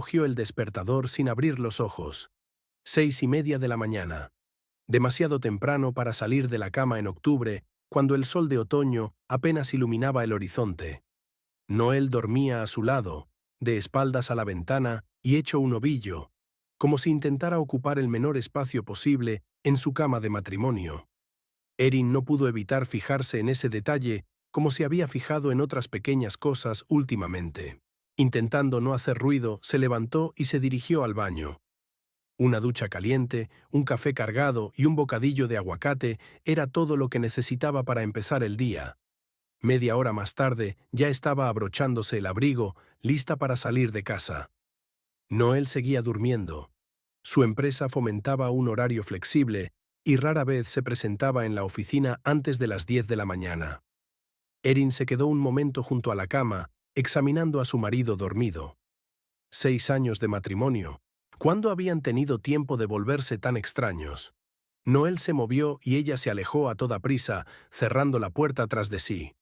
Cogió el despertador sin abrir los ojos. 6:30 de la mañana. Demasiado temprano para salir de la cama en octubre, cuando el sol de otoño apenas iluminaba el horizonte. Noel dormía a su lado, de espaldas a la ventana y hecho un ovillo, como si intentara ocupar el menor espacio posible en su cama de matrimonio. Erin no pudo evitar fijarse en ese detalle, como se había fijado en otras pequeñas cosas últimamente. Intentando no hacer ruido, se levantó y se dirigió al baño. Una ducha caliente, un café cargado y un bocadillo de aguacate era todo lo que necesitaba para empezar el día. Media hora más tarde ya estaba abrochándose el abrigo, lista para salir de casa. Noel seguía durmiendo. Su empresa fomentaba un horario flexible y rara vez se presentaba en la oficina antes de las 10 de la mañana. Erin se quedó un momento junto a la cama, examinando a su marido dormido. 6 años de matrimonio. ¿Cuándo habían tenido tiempo de volverse tan extraños? Noel se movió y ella se alejó a toda prisa, cerrando la puerta tras de sí.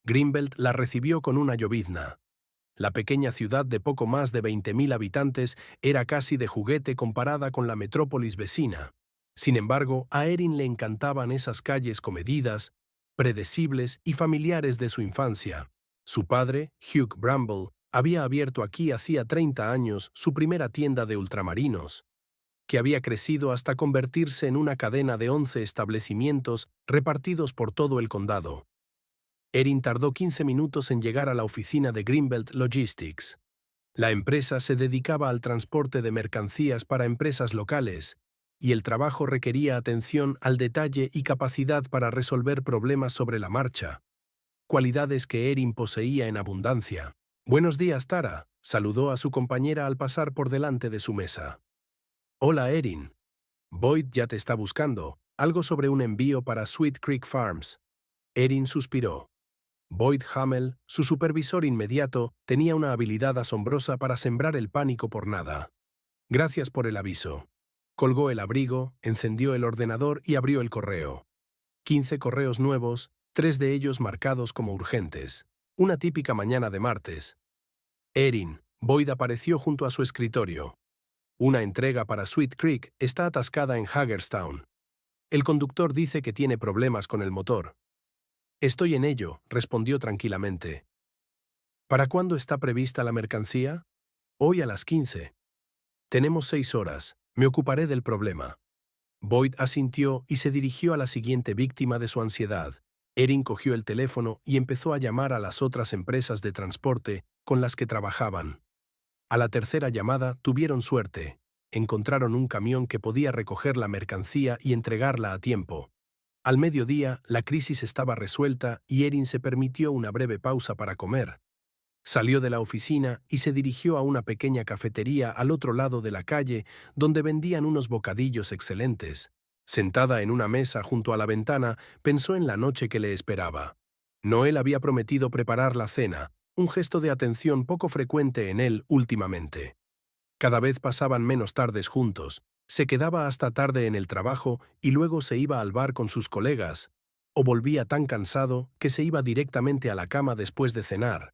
Greenbelt la recibió con una llovizna. La pequeña ciudad de poco más de 20.000 habitantes era casi de juguete comparada con la metrópolis vecina. Sin embargo, a Erin le encantaban esas calles comedidas, predecibles y familiares de su infancia. Su padre, Hugh Bramble, había abierto aquí hacía 30 años su primera tienda de ultramarinos, que había crecido hasta convertirse en una cadena de 11 establecimientos repartidos por todo el condado. Erin tardó 15 minutos en llegar a la oficina de Greenbelt Logistics. La empresa se dedicaba al transporte de mercancías para empresas locales, y el trabajo requería atención al detalle y capacidad para resolver problemas sobre la marcha, cualidades que Erin poseía en abundancia. «Buenos días, Tara», saludó a su compañera al pasar por delante de su mesa. «Hola, Erin. Boyd ya te está buscando. Algo sobre un envío para Sweet Creek Farms». Erin suspiró. Boyd Hamel, su supervisor inmediato, tenía una habilidad asombrosa para sembrar el pánico por nada. «Gracias por el aviso». Colgó el abrigo, encendió el ordenador y abrió el correo. 15 correos nuevos, 3 de ellos marcados como urgentes. Una típica mañana de martes. Erin, Boyd apareció junto a su escritorio. Una entrega para Sweet Creek está atascada en Hagerstown. El conductor dice que tiene problemas con el motor. «Estoy en ello», respondió tranquilamente. «¿Para cuándo está prevista la mercancía?» «Hoy a las 15. Tenemos 6 horas. Me ocuparé del problema». Boyd asintió y se dirigió a la siguiente víctima de su ansiedad. Erin cogió el teléfono y empezó a llamar a las otras empresas de transporte con las que trabajaban. A la tercera llamada tuvieron suerte. Encontraron un camión que podía recoger la mercancía y entregarla a tiempo. Al mediodía, la crisis estaba resuelta y Erin se permitió una breve pausa para comer. Salió de la oficina y se dirigió a una pequeña cafetería al otro lado de la calle donde vendían unos bocadillos excelentes. Sentada en una mesa junto a la ventana, pensó en la noche que le esperaba. Noel había prometido preparar la cena, un gesto de atención poco frecuente en él últimamente. Cada vez pasaban menos tardes juntos, se quedaba hasta tarde en el trabajo y luego se iba al bar con sus colegas, o volvía tan cansado que se iba directamente a la cama después de cenar.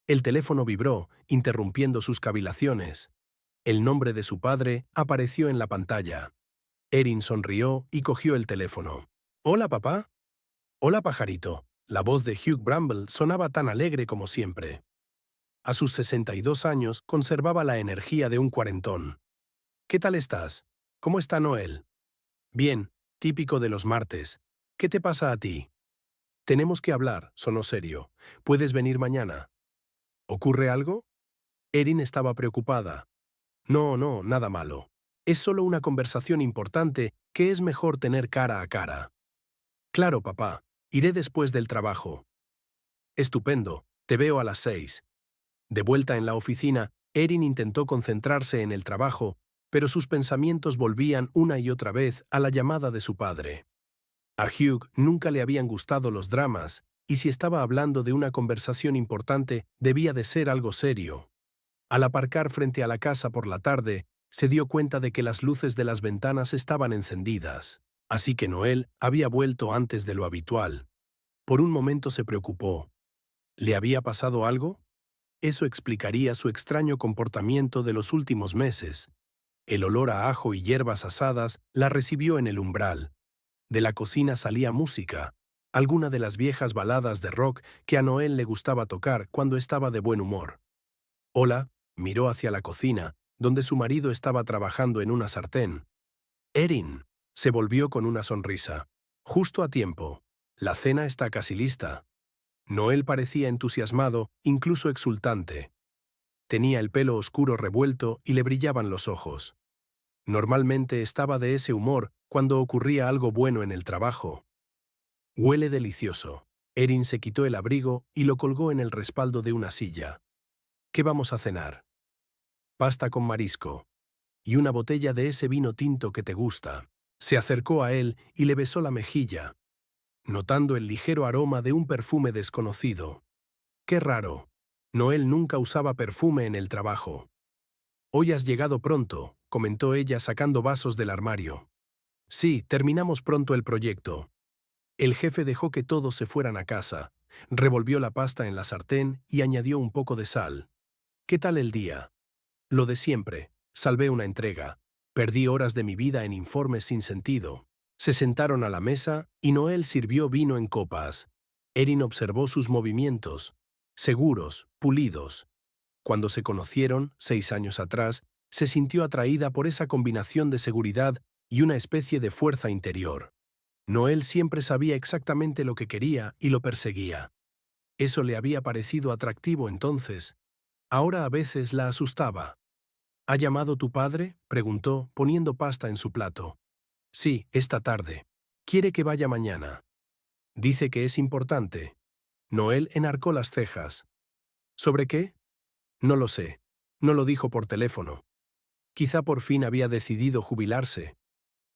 El teléfono vibró, interrumpiendo sus cavilaciones. El nombre de su padre apareció en la pantalla. Erin sonrió y cogió el teléfono. «Hola, papá». «Hola, pajarito». La voz de Hugh Bramble sonaba tan alegre como siempre. A sus 62 años conservaba la energía de un cuarentón. «¿Qué tal estás? ¿Cómo está Noel?» «Bien, típico de los martes. ¿Qué te pasa a ti?» «Tenemos que hablar», sonó serio. «¿Puedes venir mañana?» «¿Ocurre algo?» Erin estaba preocupada. «No, no, nada malo. Es solo una conversación importante que es mejor tener cara a cara». «Claro, papá. Iré después del trabajo». «Estupendo. Te veo a las 6». De vuelta en la oficina, Erin intentó concentrarse en el trabajo, pero sus pensamientos volvían una y otra vez a la llamada de su padre. A Hugh nunca le habían gustado los dramas, y si estaba hablando de una conversación importante, debía de ser algo serio. Al aparcar frente a la casa por la tarde, se dio cuenta de que las luces de las ventanas estaban encendidas. Así que Noel había vuelto antes de lo habitual. Por un momento se preocupó. ¿Le había pasado algo? Eso explicaría su extraño comportamiento de los últimos meses. El olor a ajo y hierbas asadas la recibió en el umbral. De la cocina salía música, alguna de las viejas baladas de rock que a Noel le gustaba tocar cuando estaba de buen humor. Hola, miró hacia la cocina, donde su marido estaba trabajando en una sartén. Erin, se volvió con una sonrisa. Justo a tiempo. La cena está casi lista. Noel parecía entusiasmado, incluso exultante. Tenía el pelo oscuro revuelto y le brillaban los ojos. Normalmente estaba de ese humor cuando ocurría algo bueno en el trabajo. Huele delicioso. Erin se quitó el abrigo y lo colgó en el respaldo de una silla. ¿Qué vamos a cenar? Pasta con marisco. Y una botella de ese vino tinto que te gusta. Se acercó a él y le besó la mejilla, notando el ligero aroma de un perfume desconocido. Qué raro. Noel nunca usaba perfume en el trabajo. Hoy has llegado pronto, comentó ella sacando vasos del armario. Sí, terminamos pronto el proyecto. El jefe dejó que todos se fueran a casa, revolvió la pasta en la sartén y añadió un poco de sal. ¿Qué tal el día? Lo de siempre. Salvé una entrega. Perdí horas de mi vida en informes sin sentido. Se sentaron a la mesa y Noel sirvió vino en copas. Erin observó sus movimientos. Seguros, pulidos. Cuando se conocieron, 6 años atrás, se sintió atraída por esa combinación de seguridad y una especie de fuerza interior. Noel siempre sabía exactamente lo que quería y lo perseguía. Eso le había parecido atractivo entonces. Ahora a veces la asustaba. ¿Ha llamado tu padre?, preguntó, poniendo pasta en su plato. Sí, esta tarde. Quiere que vaya mañana. Dice que es importante. Noel enarcó las cejas. ¿Sobre qué? No lo sé. No lo dijo por teléfono. Quizá por fin había decidido jubilarse.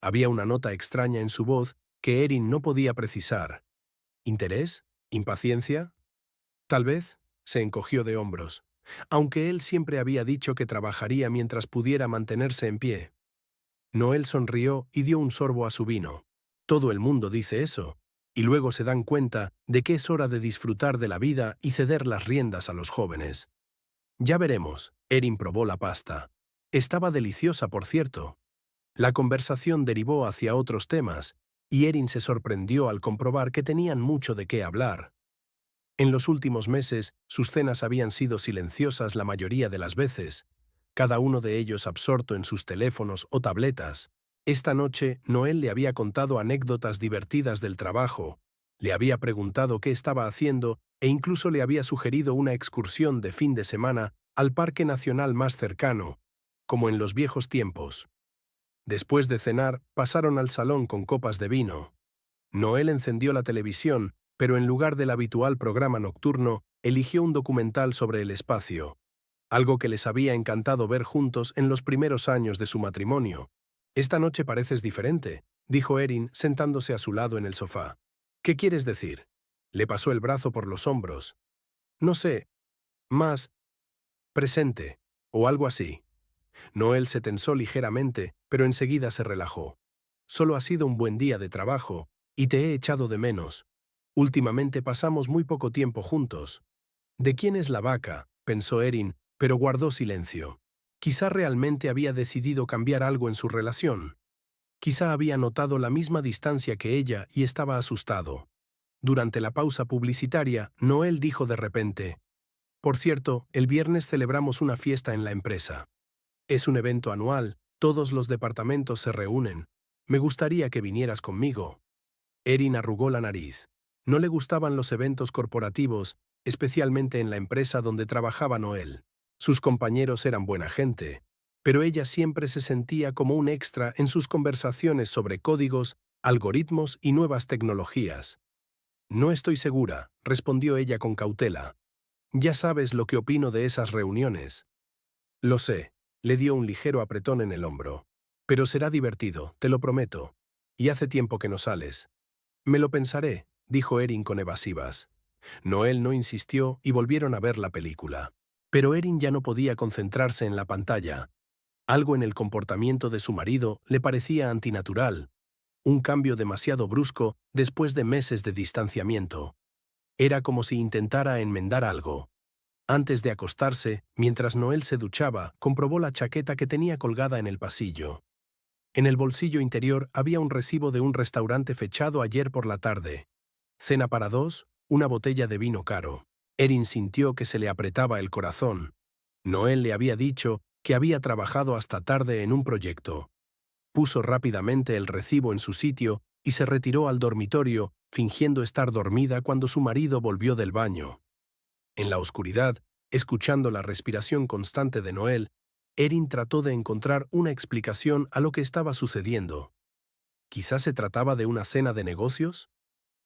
Había una nota extraña en su voz que Erin no podía precisar. ¿Interés? ¿Impaciencia? Tal vez, se encogió de hombros, aunque él siempre había dicho que trabajaría mientras pudiera mantenerse en pie. Noel sonrió y dio un sorbo a su vino. Todo el mundo dice eso, y luego se dan cuenta de que es hora de disfrutar de la vida y ceder las riendas a los jóvenes. Ya veremos, Erin probó la pasta. Estaba deliciosa, por cierto. La conversación derivó hacia otros temas, y Erin se sorprendió al comprobar que tenían mucho de qué hablar. En los últimos meses, sus cenas habían sido silenciosas la mayoría de las veces, cada uno de ellos absorto en sus teléfonos o tabletas. Esta noche, Noel le había contado anécdotas divertidas del trabajo, le había preguntado qué estaba haciendo e incluso le había sugerido una excursión de fin de semana al parque nacional más cercano, como en los viejos tiempos. Después de cenar, pasaron al salón con copas de vino. Noel encendió la televisión, pero en lugar del habitual programa nocturno, eligió un documental sobre el espacio, algo que les había encantado ver juntos en los primeros años de su matrimonio. «Esta noche pareces diferente», dijo Erin, sentándose a su lado en el sofá. «¿Qué quieres decir?» Le pasó el brazo por los hombros. «No sé, más presente, o algo así». Noel se tensó ligeramente, pero enseguida se relajó. «Solo ha sido un buen día de trabajo, y te he echado de menos. Últimamente pasamos muy poco tiempo juntos». «¿De quién es la vaca?», pensó Erin, pero guardó silencio. Quizá realmente había decidido cambiar algo en su relación. Quizá había notado la misma distancia que ella y estaba asustado. Durante la pausa publicitaria, Noel dijo de repente: «Por cierto, el viernes celebramos una fiesta en la empresa. Es un evento anual, todos los departamentos se reúnen. Me gustaría que vinieras conmigo». Erin arrugó la nariz. No le gustaban los eventos corporativos, especialmente en la empresa donde trabajaba Noel. Sus compañeros eran buena gente, pero ella siempre se sentía como un extra en sus conversaciones sobre códigos, algoritmos y nuevas tecnologías. «No estoy segura», respondió ella con cautela. «Ya sabes lo que opino de esas reuniones». «Lo sé», le dio un ligero apretón en el hombro. «Pero será divertido, te lo prometo. Y hace tiempo que no sales». «Me lo pensaré», dijo Erin con evasivas. Noel no insistió y volvieron a ver la película. Pero Erin ya no podía concentrarse en la pantalla. Algo en el comportamiento de su marido le parecía antinatural, un cambio demasiado brusco después de meses de distanciamiento. Era como si intentara enmendar algo. Antes de acostarse, mientras Noel se duchaba, comprobó la chaqueta que tenía colgada en el pasillo. En el bolsillo interior había un recibo de un restaurante fechado ayer por la tarde. Cena para dos, una botella de vino caro. Erin sintió que se le apretaba el corazón. Noel le había dicho que había trabajado hasta tarde en un proyecto. Puso rápidamente el recibo en su sitio y se retiró al dormitorio, fingiendo estar dormida cuando su marido volvió del baño. En la oscuridad, escuchando la respiración constante de Noel, Erin trató de encontrar una explicación a lo que estaba sucediendo. ¿Quizás se trataba de una cena de negocios?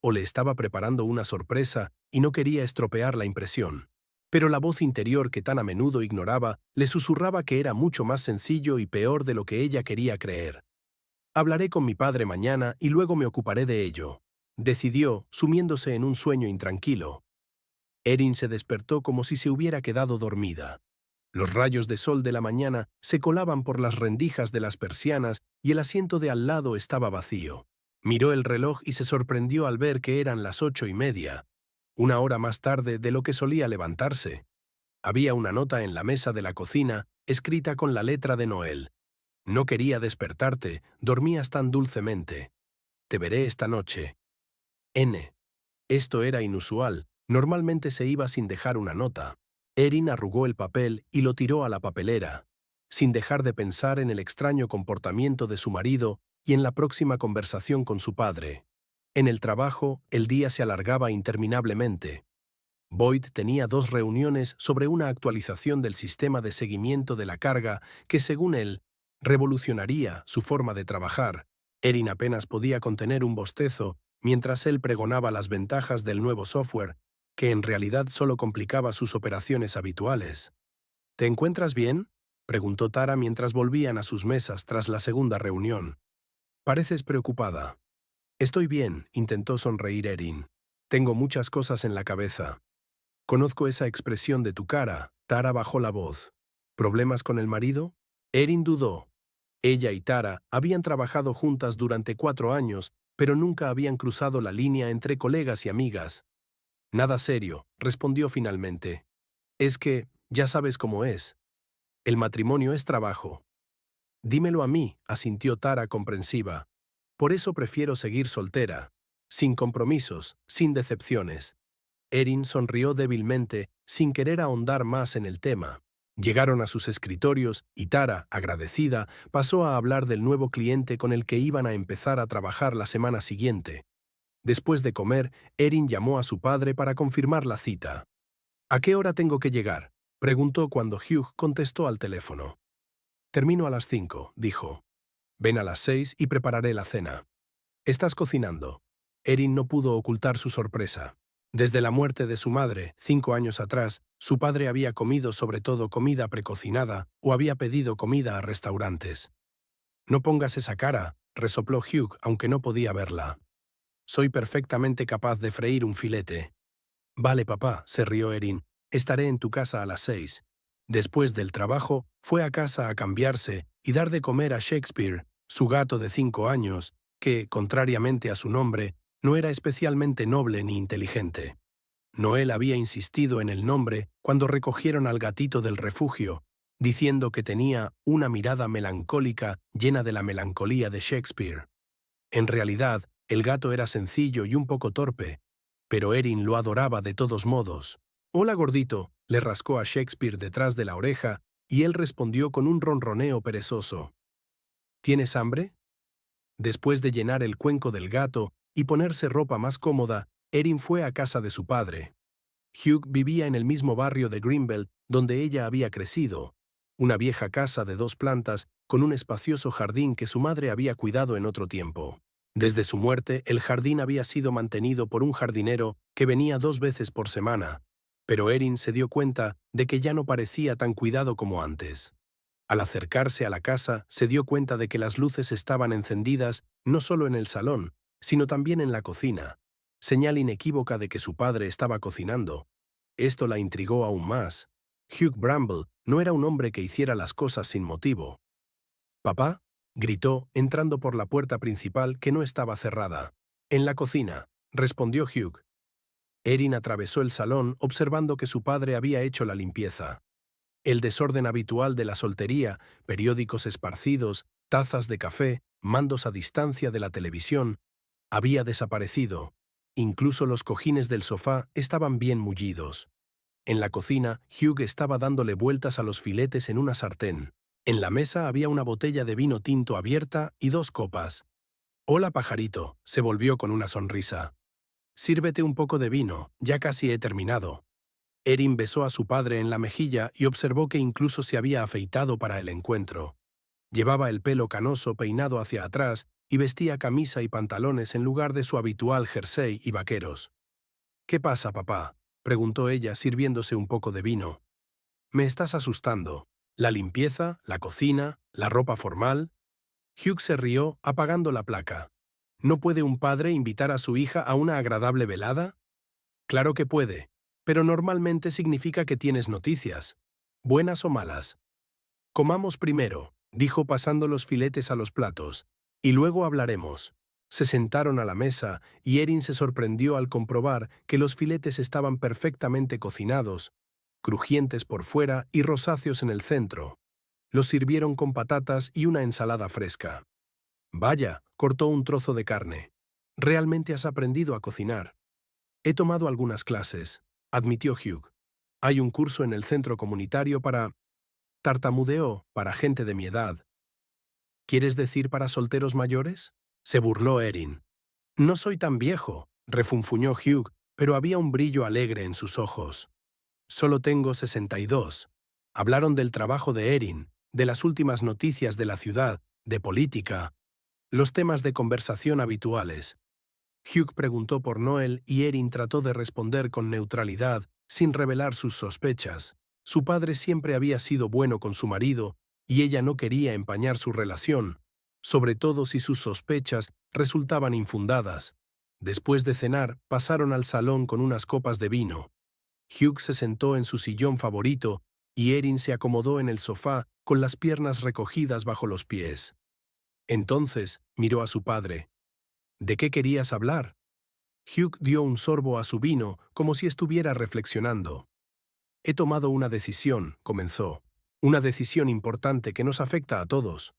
¿O le estaba preparando una sorpresa y no quería estropear la impresión? Pero la voz interior que tan a menudo ignoraba le susurraba que era mucho más sencillo y peor de lo que ella quería creer. Hablaré con mi padre mañana y luego me ocuparé de ello, decidió, sumiéndose en un sueño intranquilo. Erin se despertó como si se hubiera quedado dormida. Los rayos de sol de la mañana se colaban por las rendijas de las persianas y el asiento de al lado estaba vacío. Miró el reloj y se sorprendió al ver que eran las 8:30, una hora más tarde de lo que solía levantarse. Había una nota en la mesa de la cocina, escrita con la letra de Noel. No quería despertarte, dormías tan dulcemente. Te veré esta noche. N. Esto era inusual, normalmente se iba sin dejar una nota. Erin arrugó el papel y lo tiró a la papelera, sin dejar de pensar en el extraño comportamiento de su marido y en la próxima conversación con su padre. En el trabajo, el día se alargaba interminablemente. Boyd tenía 2 reuniones sobre una actualización del sistema de seguimiento de la carga que, según él, revolucionaría su forma de trabajar. Erin apenas podía contener un bostezo mientras él pregonaba las ventajas del nuevo software, que en realidad solo complicaba sus operaciones habituales. ¿Te encuentras bien?, preguntó Tara mientras volvían a sus mesas tras la segunda reunión. Pareces preocupada. Estoy bien, intentó sonreír Erin. Tengo muchas cosas en la cabeza. Conozco esa expresión de tu cara. Tara bajó la voz. ¿Problemas con el marido? Erin dudó. Ella y Tara habían trabajado juntas durante 4 años, pero nunca habían cruzado la línea entre colegas y amigas. Nada serio, respondió finalmente. Es que, ya sabes cómo es. El matrimonio es trabajo. Dímelo a mí, asintió Tara comprensiva. Por eso prefiero seguir soltera. Sin compromisos, sin decepciones. Erin sonrió débilmente, sin querer ahondar más en el tema. Llegaron a sus escritorios y Tara, agradecida, pasó a hablar del nuevo cliente con el que iban a empezar a trabajar la semana siguiente. Después de comer, Erin llamó a su padre para confirmar la cita. ¿A qué hora tengo que llegar?, preguntó cuando Hugh contestó al teléfono. Termino a las 5, dijo. Ven a las 6 y prepararé la cena. ¿Estás cocinando? Erin no pudo ocultar su sorpresa. Desde la muerte de su madre, 5 años atrás, su padre había comido sobre todo comida precocinada o había pedido comida a restaurantes. No pongas esa cara, resopló Hugh, aunque no podía verla. Soy perfectamente capaz de freír un filete. Vale, papá, se rió Erin. Estaré en tu casa a las 6. Después del trabajo, fue a casa a cambiarse y dar de comer a Shakespeare, su gato de 5 años, que, contrariamente a su nombre, no era especialmente noble ni inteligente. Noel había insistido en el nombre cuando recogieron al gatito del refugio, diciendo que tenía una mirada melancólica llena de la melancolía de Shakespeare. En realidad, el gato era sencillo y un poco torpe, pero Erin lo adoraba de todos modos. «Hola, gordito», le rascó a Shakespeare detrás de la oreja, y él respondió con un ronroneo perezoso. «¿Tienes hambre?». Después de llenar el cuenco del gato y ponerse ropa más cómoda, Erin fue a casa de su padre. Hugh vivía en el mismo barrio de Greenbelt donde ella había crecido, una vieja casa de 2 plantas con un espacioso jardín que su madre había cuidado en otro tiempo. Desde su muerte, el jardín había sido mantenido por un jardinero que venía 2 veces por semana, pero Erin se dio cuenta de que ya no parecía tan cuidado como antes. Al acercarse a la casa, se dio cuenta de que las luces estaban encendidas no solo en el salón, sino también en la cocina, señal inequívoca de que su padre estaba cocinando. Esto la intrigó aún más. Hugh Bramble no era un hombre que hiciera las cosas sin motivo. «¿Papá?», gritó, entrando por la puerta principal que no estaba cerrada. «En la cocina», respondió Hugh. Erin atravesó el salón observando que su padre había hecho la limpieza. El desorden habitual de la soltería, periódicos esparcidos, tazas de café, mandos a distancia de la televisión, había desaparecido. Incluso los cojines del sofá estaban bien mullidos. En la cocina, Hugh estaba dándole vueltas a los filetes en una sartén. En la mesa había una botella de vino tinto abierta y 2 copas. «Hola, pajarito», se volvió con una sonrisa. «Sírvete un poco de vino, ya casi he terminado». Erin besó a su padre en la mejilla y observó que incluso se había afeitado para el encuentro. Llevaba el pelo canoso peinado hacia atrás y vestía camisa y pantalones en lugar de su habitual jersey y vaqueros. «¿Qué pasa, papá?», preguntó ella sirviéndose un poco de vino. «Me estás asustando. ¿La limpieza, la cocina, la ropa formal?». Hugh se rió apagando la placa. «¿No puede un padre invitar a su hija a una agradable velada?». «Claro que puede, pero normalmente significa que tienes noticias, buenas o malas». «Comamos primero», dijo pasando los filetes a los platos, «y luego hablaremos». Se sentaron a la mesa y Erin se sorprendió al comprobar que los filetes estaban perfectamente cocinados, crujientes por fuera y rosáceos en el centro. Los sirvieron con patatas y una ensalada fresca. «Vaya», cortó un trozo de carne. «Realmente has aprendido a cocinar». «He tomado algunas clases», admitió Hugh. «Hay un curso en el centro comunitario para...». Tartamudeó, «para gente de mi edad». «¿Quieres decir para solteros mayores?», se burló Erin. «No soy tan viejo», refunfuñó Hugh, pero había un brillo alegre en sus ojos. «Solo tengo 62». Hablaron del trabajo de Erin, de las últimas noticias de la ciudad, de política, los temas de conversación habituales. Hugh preguntó por Noel y Erin trató de responder con neutralidad, sin revelar sus sospechas. Su padre siempre había sido bueno con su marido y ella no quería empañar su relación, sobre todo si sus sospechas resultaban infundadas. Después de cenar, pasaron al salón con unas copas de vino. Hugh se sentó en su sillón favorito y Erin se acomodó en el sofá con las piernas recogidas bajo los pies. Entonces miró a su padre. «¿De qué querías hablar?». Hugh dio un sorbo a su vino como si estuviera reflexionando. «He tomado una decisión», comenzó. «Una decisión importante que nos afecta a todos».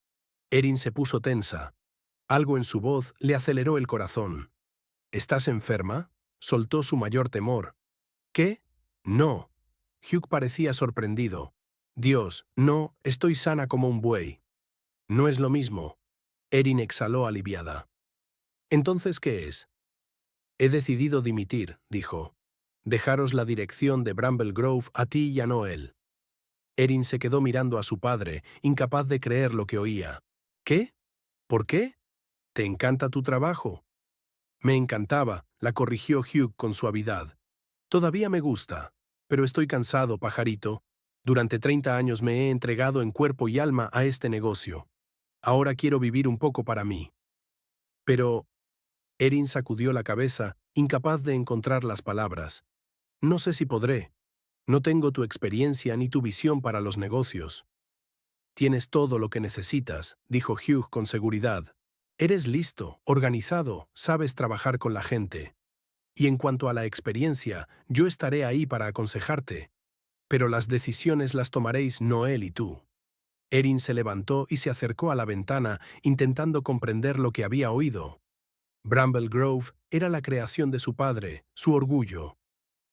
Erin se puso tensa. Algo en su voz le aceleró el corazón. «¿Estás enferma?», soltó su mayor temor. «¿Qué?». «No». Hugh parecía sorprendido. «Dios, no, estoy sana como un buey». «No es lo mismo». Erin exhaló aliviada. «¿Entonces qué es?». «He decidido dimitir», dijo. «Dejaros la dirección de Bramble Grove a ti y a Noel». Erin se quedó mirando a su padre, incapaz de creer lo que oía. «¿Qué? ¿Por qué? ¿Te encanta tu trabajo?». «Me encantaba», la corrigió Hugh con suavidad. «Todavía me gusta, pero estoy cansado, pajarito. Durante 30 años me he entregado en cuerpo y alma a este negocio. Ahora quiero vivir un poco para mí». «Pero...». Erin sacudió la cabeza, incapaz de encontrar las palabras. «No sé si podré. No tengo tu experiencia ni tu visión para los negocios». «Tienes todo lo que necesitas», dijo Hugh con seguridad. «Eres listo, organizado, sabes trabajar con la gente. Y en cuanto a la experiencia, yo estaré ahí para aconsejarte. Pero las decisiones las tomaréis Noel y tú». Erin se levantó y se acercó a la ventana, intentando comprender lo que había oído. Bramble Grove era la creación de su padre, su orgullo.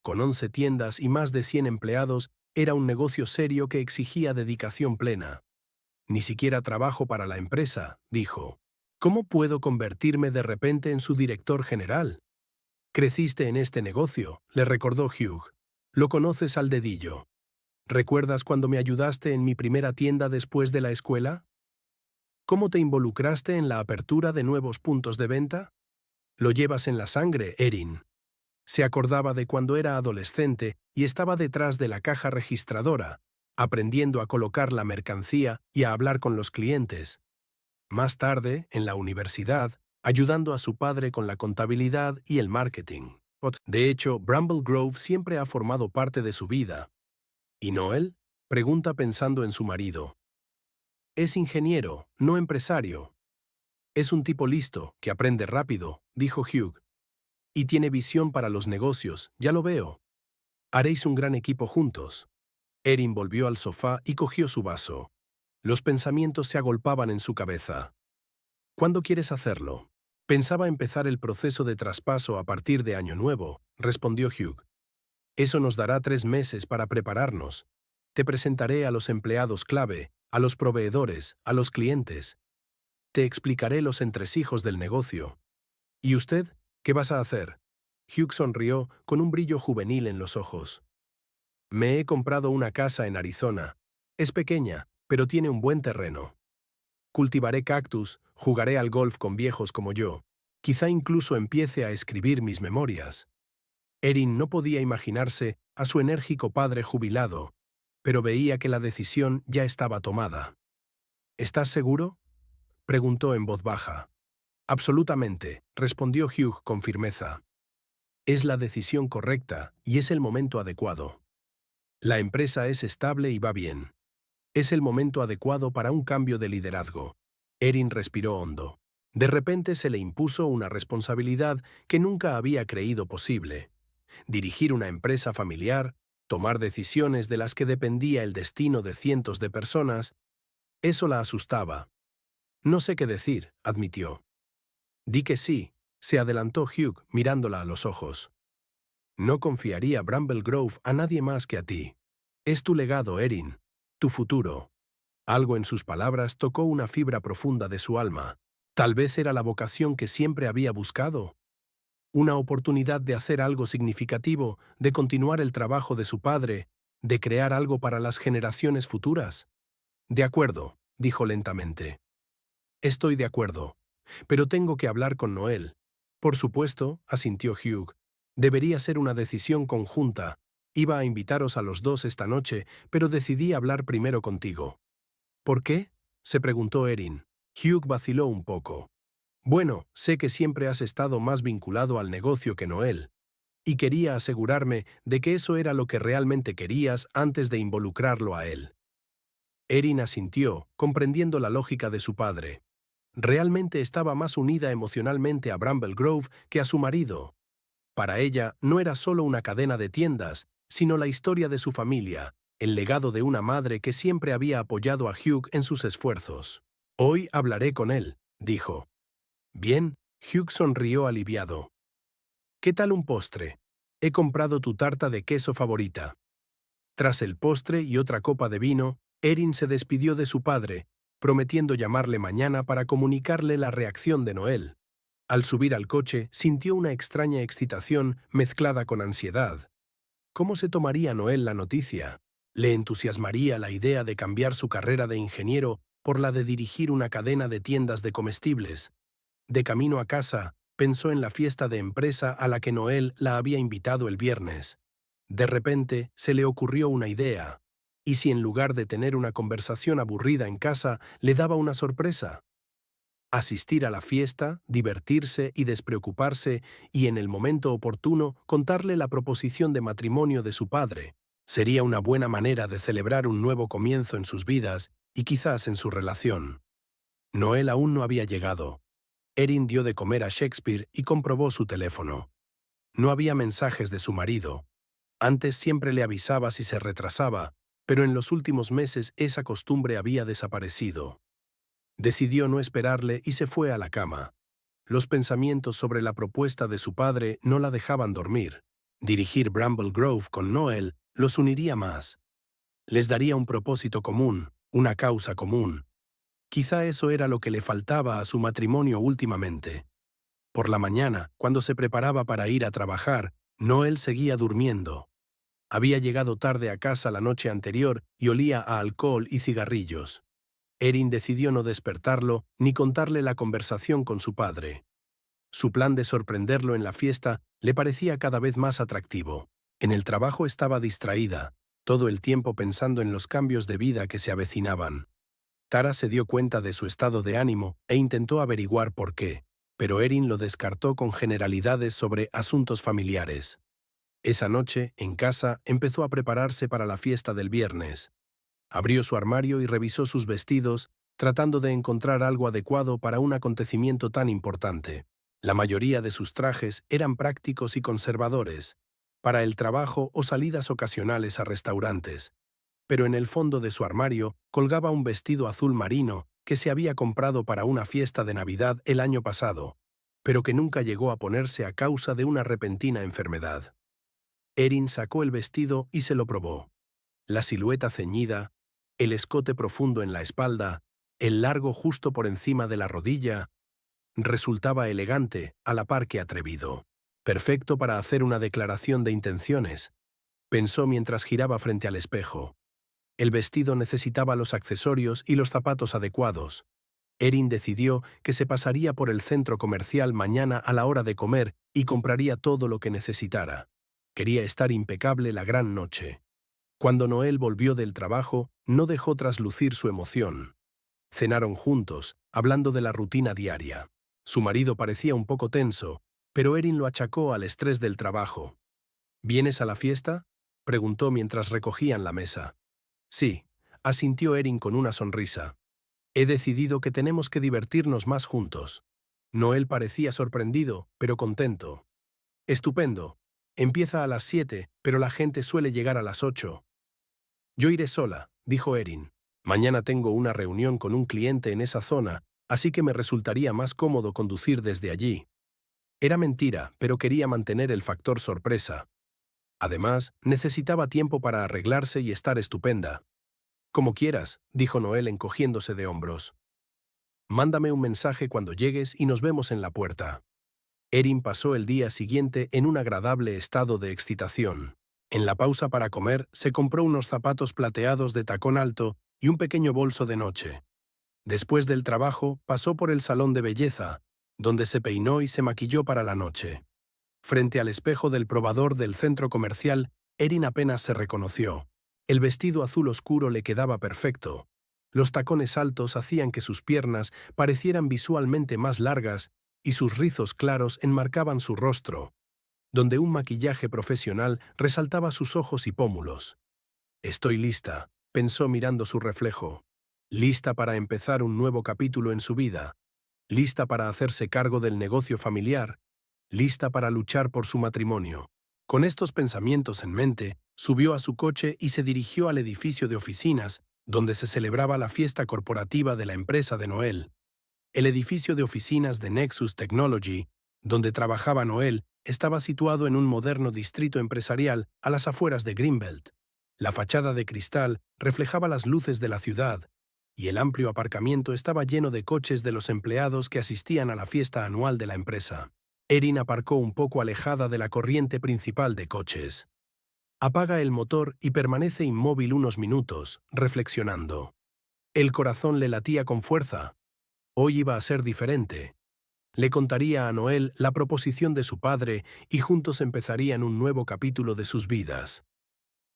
Con 11 tiendas y más de 100 empleados, era un negocio serio que exigía dedicación plena. «Ni siquiera trabajo para la empresa», dijo. «¿Cómo puedo convertirme de repente en su director general?». «Creciste en este negocio», le recordó Hugh. «Lo conoces al dedillo. ¿Recuerdas cuando me ayudaste en mi primera tienda después de la escuela? ¿Cómo te involucraste en la apertura de nuevos puntos de venta? Lo llevas en la sangre, Erin». Se acordaba de cuando era adolescente y estaba detrás de la caja registradora, aprendiendo a colocar la mercancía y a hablar con los clientes. Más tarde, en la universidad, ayudando a su padre con la contabilidad y el marketing. De hecho, Bramble Grove siempre ha formado parte de su vida. ¿Y Noel?, pregunta pensando en su marido. «Es ingeniero, no empresario». «Es un tipo listo, que aprende rápido», dijo Hugh. Y tiene visión para los negocios, ya lo veo. Haréis un gran equipo juntos. Erin volvió al sofá y cogió su vaso. Los pensamientos se agolpaban en su cabeza. ¿Cuándo quieres hacerlo? Pensaba empezar el proceso de traspaso a partir de Año Nuevo, respondió Hugh. Eso nos dará 3 meses para prepararnos. Te presentaré a los empleados clave, a los proveedores, a los clientes. Te explicaré los entresijos del negocio. ¿Y usted? ¿Qué vas a hacer? Hugh sonrió con un brillo juvenil en los ojos. Me he comprado una casa en Arizona. Es pequeña, pero tiene un buen terreno. Cultivaré cactus, jugaré al golf con viejos como yo. Quizá incluso empiece a escribir mis memorias. Erin no podía imaginarse a su enérgico padre jubilado, pero veía que la decisión ya estaba tomada. ¿Estás seguro? Preguntó en voz baja. Absolutamente, respondió Hugh con firmeza. Es la decisión correcta y es el momento adecuado. La empresa es estable y va bien. Es el momento adecuado para un cambio de liderazgo. Erin respiró hondo. De repente se le impuso una responsabilidad que nunca había creído posible. Dirigir una empresa familiar, tomar decisiones de las que dependía el destino de cientos de personas, eso la asustaba. No sé qué decir, admitió. Di que sí, se adelantó Hugh mirándola a los ojos. No confiaría Bramble Grove a nadie más que a ti. Es tu legado, Erin, tu futuro. Algo en sus palabras tocó una fibra profunda de su alma. Tal vez era la vocación que siempre había buscado. Una oportunidad de hacer algo significativo, de continuar el trabajo de su padre, de crear algo para las generaciones futuras. De acuerdo, dijo lentamente. Estoy de acuerdo, pero tengo que hablar con Noel. Por supuesto, asintió Hugh. Debería ser una decisión conjunta. Iba a invitaros a los dos esta noche, pero decidí hablar primero contigo. ¿Por qué? Se preguntó Erin. Hugh vaciló un poco. Bueno, sé que siempre has estado más vinculado al negocio que Noel, y quería asegurarme de que eso era lo que realmente querías antes de involucrarlo a él. Erin asintió, comprendiendo la lógica de su padre. Realmente estaba más unida emocionalmente a Bramble Grove que a su marido. Para ella no era solo una cadena de tiendas, sino la historia de su familia, el legado de una madre que siempre había apoyado a Hugh en sus esfuerzos. Hoy hablaré con él, dijo. Bien, Hugh sonrió aliviado. ¿Qué tal un postre? He comprado tu tarta de queso favorita. Tras el postre y otra copa de vino, Erin se despidió de su padre, prometiendo llamarle mañana para comunicarle la reacción de Noel. Al subir al coche, sintió una extraña excitación mezclada con ansiedad. ¿Cómo se tomaría Noel la noticia? ¿Le entusiasmaría la idea de cambiar su carrera de ingeniero por la de dirigir una cadena de tiendas de comestibles? De camino a casa, pensó en la fiesta de empresa a la que Noel la había invitado el viernes. De repente, se le ocurrió una idea. ¿Y si en lugar de tener una conversación aburrida en casa, le daba una sorpresa? Asistir a la fiesta, divertirse y despreocuparse, y en el momento oportuno contarle la proposición de matrimonio de su padre. Sería una buena manera de celebrar un nuevo comienzo en sus vidas y quizás en su relación. Noel aún no había llegado. Erin dio de comer a Shakespeare y comprobó su teléfono. No había mensajes de su marido. Antes siempre le avisaba si se retrasaba, pero en los últimos meses esa costumbre había desaparecido. Decidió no esperarle y se fue a la cama. Los pensamientos sobre la propuesta de su padre no la dejaban dormir. Dirigir Bramble Grove con Noel los uniría más. Les daría un propósito común, una causa común. Quizá eso era lo que le faltaba a su matrimonio últimamente. Por la mañana, cuando se preparaba para ir a trabajar, Noel seguía durmiendo. Había llegado tarde a casa la noche anterior y olía a alcohol y cigarrillos. Erin decidió no despertarlo ni contarle la conversación con su padre. Su plan de sorprenderlo en la fiesta le parecía cada vez más atractivo. En el trabajo estaba distraída, todo el tiempo pensando en los cambios de vida que se avecinaban. Tara se dio cuenta de su estado de ánimo e intentó averiguar por qué, pero Erin lo descartó con generalidades sobre asuntos familiares. Esa noche, en casa, empezó a prepararse para la fiesta del viernes. Abrió su armario y revisó sus vestidos, tratando de encontrar algo adecuado para un acontecimiento tan importante. La mayoría de sus trajes eran prácticos y conservadores, para el trabajo o salidas ocasionales a restaurantes, pero en el fondo de su armario colgaba un vestido azul marino que se había comprado para una fiesta de Navidad el año pasado, pero que nunca llegó a ponerse a causa de una repentina enfermedad. Erin sacó el vestido y se lo probó. La silueta ceñida, el escote profundo en la espalda, el largo justo por encima de la rodilla, resultaba elegante a la par que atrevido. Perfecto para hacer una declaración de intenciones, pensó mientras giraba frente al espejo. El vestido necesitaba los accesorios y los zapatos adecuados. Erin decidió que se pasaría por el centro comercial mañana a la hora de comer y compraría todo lo que necesitara. Quería estar impecable la gran noche. Cuando Noel volvió del trabajo, no dejó traslucir su emoción. Cenaron juntos, hablando de la rutina diaria. Su marido parecía un poco tenso, pero Erin lo achacó al estrés del trabajo. ¿Vienes a la fiesta?, preguntó mientras recogían la mesa. Sí, asintió Erin con una sonrisa. He decidido que tenemos que divertirnos más juntos. Noel parecía sorprendido, pero contento. Estupendo. Empieza a las 7, pero la gente suele llegar a las 8. Yo iré sola, dijo Erin. Mañana tengo una reunión con un cliente en esa zona, así que me resultaría más cómodo conducir desde allí. Era mentira, pero quería mantener el factor sorpresa. Además, necesitaba tiempo para arreglarse y estar estupenda. Como quieras, dijo Noel encogiéndose de hombros. Mándame un mensaje cuando llegues y nos vemos en la puerta. Erin pasó el día siguiente en un agradable estado de excitación. En la pausa para comer, se compró unos zapatos plateados de tacón alto y un pequeño bolso de noche. Después del trabajo, pasó por el salón de belleza, donde se peinó y se maquilló para la noche. Frente al espejo del probador del centro comercial, Erin apenas se reconoció. El vestido azul oscuro le quedaba perfecto. Los tacones altos hacían que sus piernas parecieran visualmente más largas y sus rizos claros enmarcaban su rostro, donde un maquillaje profesional resaltaba sus ojos y pómulos. Estoy lista, pensó mirando su reflejo. Lista para empezar un nuevo capítulo en su vida. Lista para hacerse cargo del negocio familiar. Lista para luchar por su matrimonio. Con estos pensamientos en mente, subió a su coche y se dirigió al edificio de oficinas, donde se celebraba la fiesta corporativa de la empresa de Noel. El edificio de oficinas de Nexus Technology, donde trabajaba Noel, estaba situado en un moderno distrito empresarial a las afueras de Greenbelt. La fachada de cristal reflejaba las luces de la ciudad, y el amplio aparcamiento estaba lleno de coches de los empleados que asistían a la fiesta anual de la empresa. Erin aparcó un poco alejada de la corriente principal de coches. Apaga el motor y permanece inmóvil unos minutos, reflexionando. El corazón le latía con fuerza. Hoy iba a ser diferente. Le contaría a Noel la proposición de su padre y juntos empezarían un nuevo capítulo de sus vidas.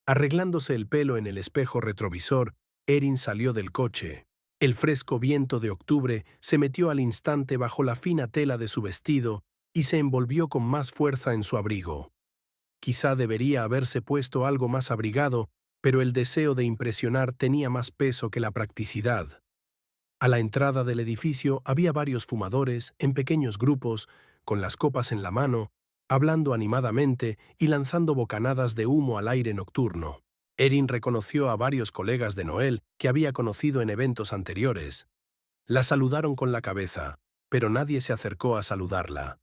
Arreglándose el pelo en el espejo retrovisor, Erin salió del coche. El fresco viento de octubre se metió al instante bajo la fina tela de su vestido y se envolvió con más fuerza en su abrigo. Quizá debería haberse puesto algo más abrigado, pero el deseo de impresionar tenía más peso que la practicidad. A la entrada del edificio había varios fumadores, en pequeños grupos, con las copas en la mano, hablando animadamente y lanzando bocanadas de humo al aire nocturno. Erin reconoció a varios colegas de Noel que había conocido en eventos anteriores. La saludaron con la cabeza, pero nadie se acercó a saludarla.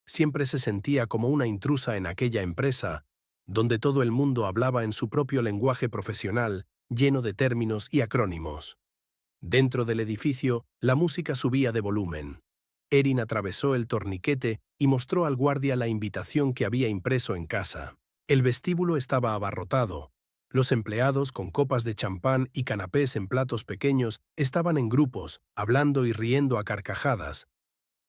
Siempre se sentía como una intrusa en aquella empresa, donde todo el mundo hablaba en su propio lenguaje profesional, lleno de términos y acrónimos. Dentro del edificio, la música subía de volumen. Erin atravesó el torniquete y mostró al guardia la invitación que había impreso en casa. El vestíbulo estaba abarrotado. Los empleados, con copas de champán y canapés en platos pequeños, estaban en grupos, hablando y riendo a carcajadas.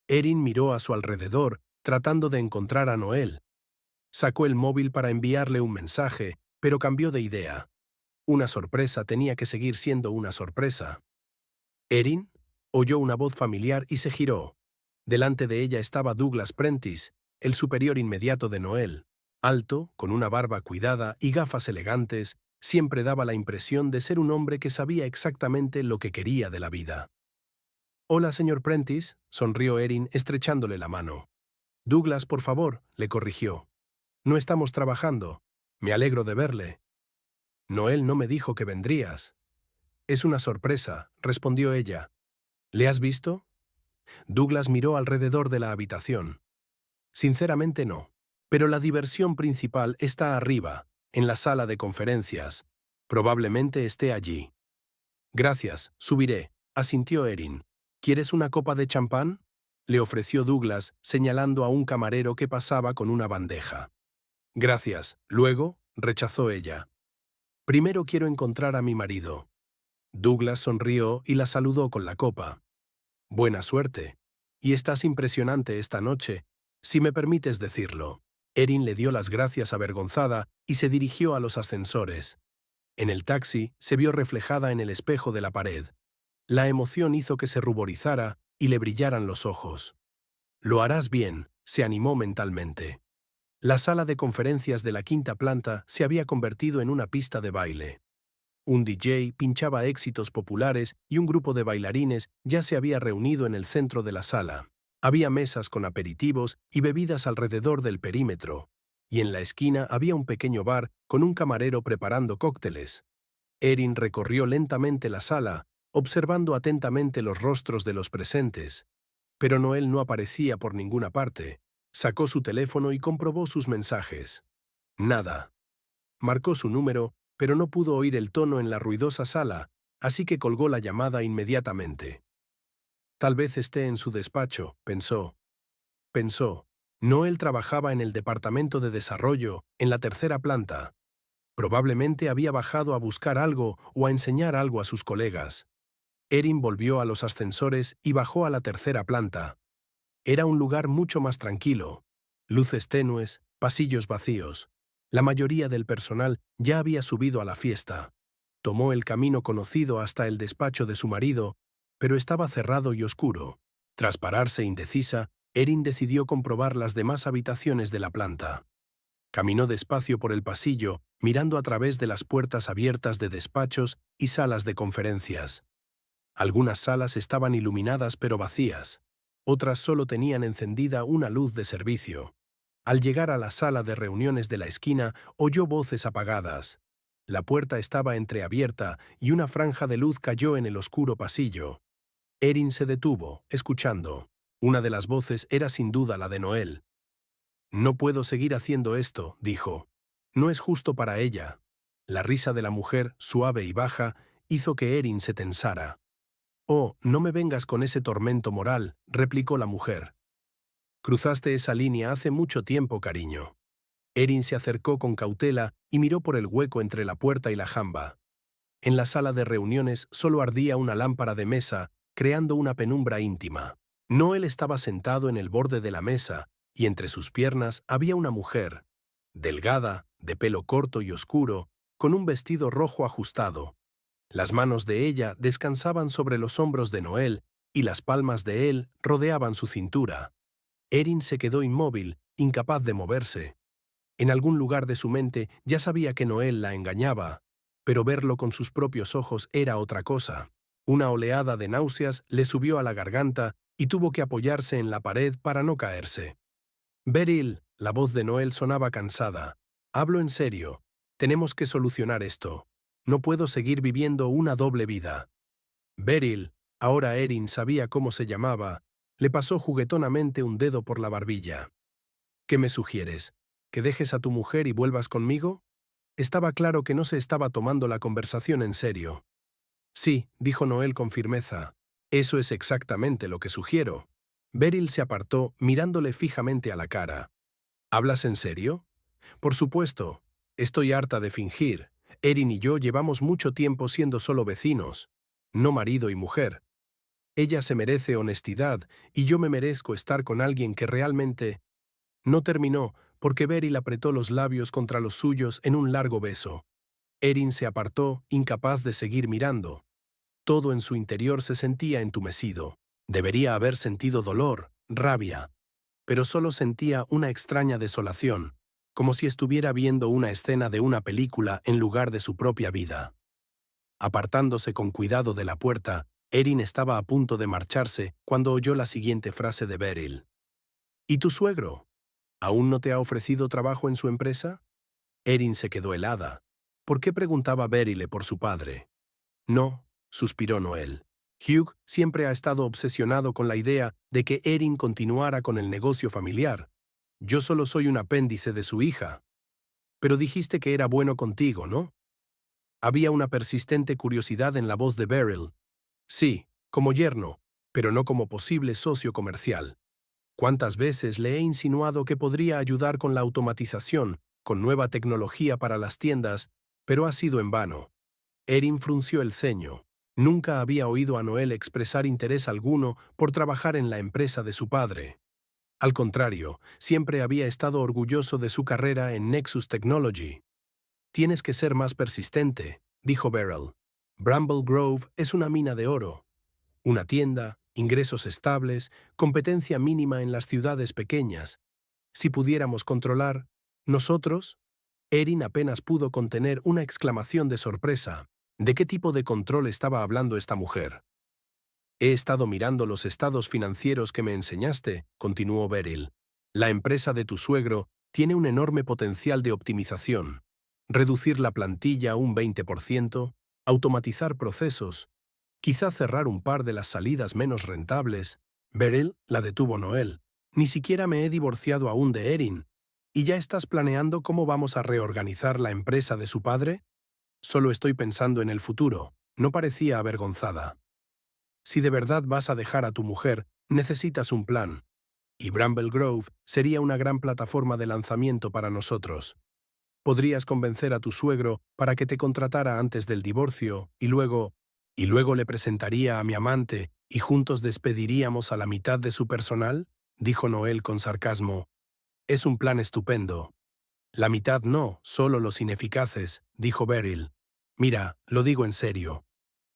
Erin miró a su alrededor, tratando de encontrar a Noel. Sacó el móvil para enviarle un mensaje, pero cambió de idea. Una sorpresa tenía que seguir siendo una sorpresa. ¿Erin? Oyó una voz familiar y se giró. Delante de ella estaba Douglas Prentice, el superior inmediato de Noel. Alto, con una barba cuidada y gafas elegantes, siempre daba la impresión de ser un hombre que sabía exactamente lo que quería de la vida. Hola, señor Prentice, sonrió Erin estrechándole la mano. Douglas, por favor, le corrigió. No estamos trabajando. Me alegro de verle. Noel no me dijo que vendrías. Es una sorpresa, respondió ella. ¿Le has visto? Douglas miró alrededor de la habitación. Sinceramente no. Pero la diversión principal está arriba, en la sala de conferencias. Probablemente esté allí. Gracias, subiré, asintió Erin. ¿Quieres una copa de champán? Le ofreció Douglas, señalando a un camarero que pasaba con una bandeja. Gracias. Luego, rechazó ella. Primero quiero encontrar a mi marido. Douglas sonrió y la saludó con la copa. Buena suerte. Y estás impresionante esta noche, si me permites decirlo. Erin le dio las gracias avergonzada y se dirigió a los ascensores. En el taxi se vio reflejada en el espejo de la pared. La emoción hizo que se ruborizara y le brillaran los ojos. Lo harás bien, se animó mentalmente. La sala de conferencias de la quinta planta se había convertido en una pista de baile. Un DJ pinchaba éxitos populares y un grupo de bailarines ya se había reunido en el centro de la sala. Había mesas con aperitivos y bebidas alrededor del perímetro, y en la esquina había un pequeño bar con un camarero preparando cócteles. Erin recorrió lentamente la sala, observando atentamente los rostros de los presentes. Pero Noel no aparecía por ninguna parte. Sacó su teléfono y comprobó sus mensajes. Nada. Marcó su número, pero no pudo oír el tono en la ruidosa sala, así que colgó la llamada inmediatamente. Tal vez esté en su despacho, pensó. Noel trabajaba en el departamento de desarrollo, en la tercera planta. Probablemente había bajado a buscar algo o a enseñar algo a sus colegas. Erin volvió a los ascensores y bajó a la tercera planta. Era un lugar mucho más tranquilo. Luces tenues, pasillos vacíos. La mayoría del personal ya había subido a la fiesta. Tomó el camino conocido hasta el despacho de su marido, pero estaba cerrado y oscuro. Tras pararse indecisa, Erin decidió comprobar las demás habitaciones de la planta. Caminó despacio por el pasillo, mirando a través de las puertas abiertas de despachos y salas de conferencias. Algunas salas estaban iluminadas pero vacías. Otras solo tenían encendida una luz de servicio. Al llegar a la sala de reuniones de la esquina, oyó voces apagadas. La puerta estaba entreabierta y una franja de luz cayó en el oscuro pasillo. Erin se detuvo, escuchando. Una de las voces era sin duda la de Noel. «No puedo seguir haciendo esto», dijo. «No es justo para ella». La risa de la mujer, suave y baja, hizo que Erin se tensara. «Oh, no me vengas con ese tormento moral», replicó la mujer. «Cruzaste esa línea hace mucho tiempo, cariño». Erin se acercó con cautela y miró por el hueco entre la puerta y la jamba. En la sala de reuniones solo ardía una lámpara de mesa, creando una penumbra íntima. Noel estaba sentado en el borde de la mesa, y entre sus piernas había una mujer, delgada, de pelo corto y oscuro, con un vestido rojo ajustado. Las manos de ella descansaban sobre los hombros de Noel y las palmas de él rodeaban su cintura. Erin se quedó inmóvil, incapaz de moverse. En algún lugar de su mente ya sabía que Noel la engañaba, pero verlo con sus propios ojos era otra cosa. Una oleada de náuseas le subió a la garganta y tuvo que apoyarse en la pared para no caerse. «Beryl», la voz de Noel sonaba cansada. «Hablo en serio. Tenemos que solucionar esto. No puedo seguir viviendo una doble vida». Beryl, ahora Erin sabía cómo se llamaba, le pasó juguetonamente un dedo por la barbilla. «¿Qué me sugieres? ¿Que dejes a tu mujer y vuelvas conmigo?» Estaba claro que no se estaba tomando la conversación en serio. «Sí», dijo Noel con firmeza. «Eso es exactamente lo que sugiero». Beryl se apartó, mirándole fijamente a la cara. «¿Hablas en serio?» «Por supuesto. Estoy harta de fingir. Erin y yo llevamos mucho tiempo siendo solo vecinos, no marido y mujer. Ella se merece honestidad y yo me merezco estar con alguien que realmente...» No terminó, porque Beryl apretó los labios contra los suyos en un largo beso. Erin se apartó, incapaz de seguir mirando. Todo en su interior se sentía entumecido. Debería haber sentido dolor, rabia, pero solo sentía una extraña desolación, como si estuviera viendo una escena de una película en lugar de su propia vida. Apartándose con cuidado de la puerta, Erin estaba a punto de marcharse cuando oyó la siguiente frase de Beryl. ¿Y tu suegro? ¿Aún no te ha ofrecido trabajo en su empresa? Erin se quedó helada. ¿Por qué preguntaba Beryl por su padre? No, suspiró Noel. Hugh siempre ha estado obsesionado con la idea de que Erin continuara con el negocio familiar. Yo solo soy un apéndice de su hija. Pero dijiste que era bueno contigo, ¿no? Había una persistente curiosidad en la voz de Beryl. Sí, como yerno, pero no como posible socio comercial. ¿Cuántas veces le he insinuado que podría ayudar con la automatización, con nueva tecnología para las tiendas, pero ha sido en vano? Erin frunció el ceño. Nunca había oído a Noel expresar interés alguno por trabajar en la empresa de su padre. Al contrario, siempre había estado orgulloso de su carrera en Nexus Technology. Tienes que ser más persistente, dijo Beryl. Bramble Grove es una mina de oro. Una tienda, ingresos estables, competencia mínima en las ciudades pequeñas. Si pudiéramos controlar, nosotros, Erin apenas pudo contener una exclamación de sorpresa. ¿De qué tipo de control estaba hablando esta mujer? He estado mirando los estados financieros que me enseñaste, continuó Beryl. La empresa de tu suegro tiene un enorme potencial de optimización. Reducir la plantilla un 20%, automatizar procesos, quizá cerrar un par de las salidas menos rentables. Beryl la detuvo Noel. Ni siquiera me he divorciado aún de Erin. ¿Y ya estás planeando cómo vamos a reorganizar la empresa de su padre? Solo estoy pensando en el futuro. No parecía avergonzada. Si de verdad vas a dejar a tu mujer, necesitas un plan. Y Bramble Grove sería una gran plataforma de lanzamiento para nosotros. Podrías convencer a tu suegro para que te contratara antes del divorcio y luego le presentaría a mi amante y juntos despediríamos a la mitad de su personal, dijo Noel con sarcasmo. Es un plan estupendo. La mitad no, solo los ineficaces, dijo Beryl. Mira, lo digo en serio.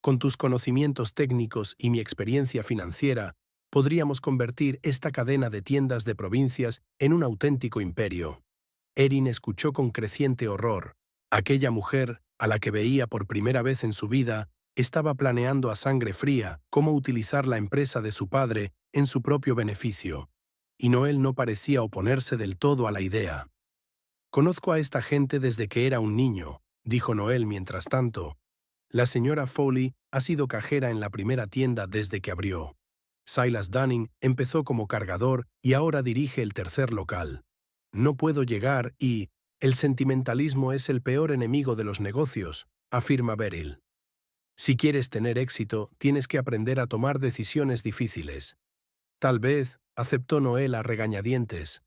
Con tus conocimientos técnicos y mi experiencia financiera, podríamos convertir esta cadena de tiendas de provincias en un auténtico imperio. Erin escuchó con creciente horror. Aquella mujer, a la que veía por primera vez en su vida, estaba planeando a sangre fría cómo utilizar la empresa de su padre en su propio beneficio. Y Noel no parecía oponerse del todo a la idea. Conozco a esta gente desde que era un niño, dijo Noel mientras tanto. La señora Foley ha sido cajera en la primera tienda desde que abrió. Silas Dunning empezó como cargador y ahora dirige el tercer local. No puedo llegar y... El sentimentalismo es el peor enemigo de los negocios, afirma Beryl. Si quieres tener éxito, tienes que aprender a tomar decisiones difíciles. Tal vez, aceptó Noel a regañadientes.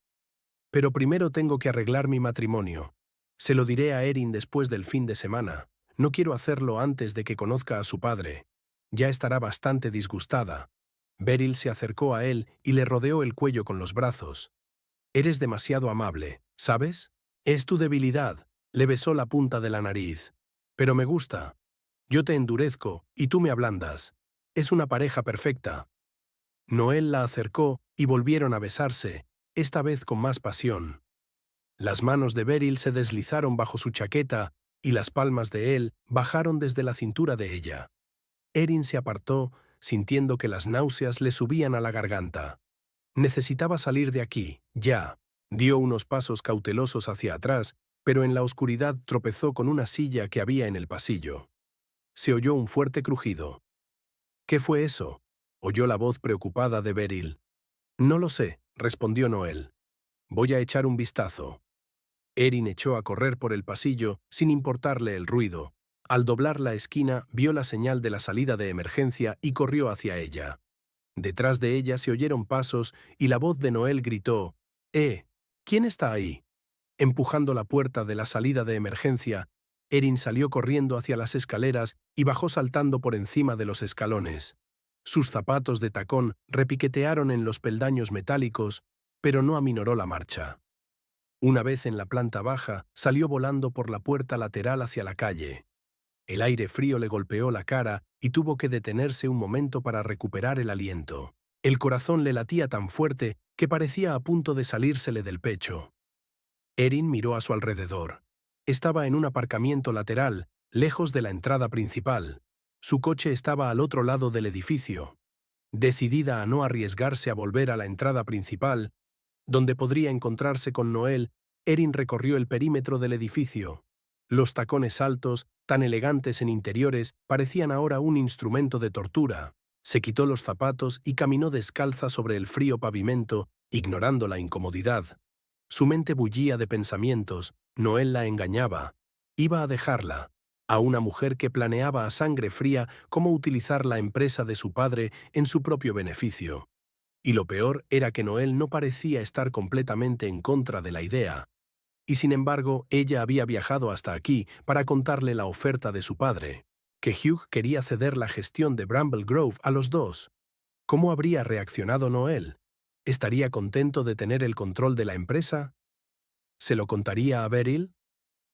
Pero primero tengo que arreglar mi matrimonio. Se lo diré a Erin después del fin de semana. No quiero hacerlo antes de que conozca a su padre. Ya estará bastante disgustada. Beryl se acercó a él y le rodeó el cuello con los brazos. Eres demasiado amable, ¿sabes? Es tu debilidad. Le besó la punta de la nariz. Pero me gusta. Yo te endurezco y tú me ablandas. Es una pareja perfecta. Noel la acercó y volvieron a besarse, esta vez con más pasión. Las manos de Beryl se deslizaron bajo su chaqueta y las palmas de él bajaron desde la cintura de ella. Erin se apartó, sintiendo que las náuseas le subían a la garganta. Necesitaba salir de aquí, ya. Dio unos pasos cautelosos hacia atrás, pero en la oscuridad tropezó con una silla que había en el pasillo. Se oyó un fuerte crujido. ¿Qué fue eso? Oyó la voz preocupada de Beryl. No lo sé, respondió Noel. Voy a echar un vistazo. Erin echó a correr por el pasillo sin importarle el ruido. Al doblar la esquina, vio la señal de la salida de emergencia y corrió hacia ella. Detrás de ella se oyeron pasos y la voz de Noel gritó, ¿quién está ahí? Empujando la puerta de la salida de emergencia, Erin salió corriendo hacia las escaleras y bajó saltando por encima de los escalones. Sus zapatos de tacón repiquetearon en los peldaños metálicos, pero no aminoró la marcha. Una vez en la planta baja, salió volando por la puerta lateral hacia la calle. El aire frío le golpeó la cara y tuvo que detenerse un momento para recuperar el aliento. El corazón le latía tan fuerte que parecía a punto de salírsele del pecho. Erin miró a su alrededor. Estaba en un aparcamiento lateral, lejos de la entrada principal. Su coche estaba al otro lado del edificio. Decidida a no arriesgarse a volver a la entrada principal, donde podría encontrarse con Noel, Erin recorrió el perímetro del edificio. Los tacones altos, tan elegantes en interiores, parecían ahora un instrumento de tortura. Se quitó los zapatos y caminó descalza sobre el frío pavimento, ignorando la incomodidad. Su mente bullía de pensamientos. Noel la engañaba. Iba a dejarla. A una mujer que planeaba a sangre fría cómo utilizar la empresa de su padre en su propio beneficio. Y lo peor era que Noel no parecía estar completamente en contra de la idea. Y sin embargo, ella había viajado hasta aquí para contarle la oferta de su padre, que Hugh quería ceder la gestión de Bramble Grove a los dos. ¿Cómo habría reaccionado Noel? ¿Estaría contento de tener el control de la empresa? ¿Se lo contaría a Beryl?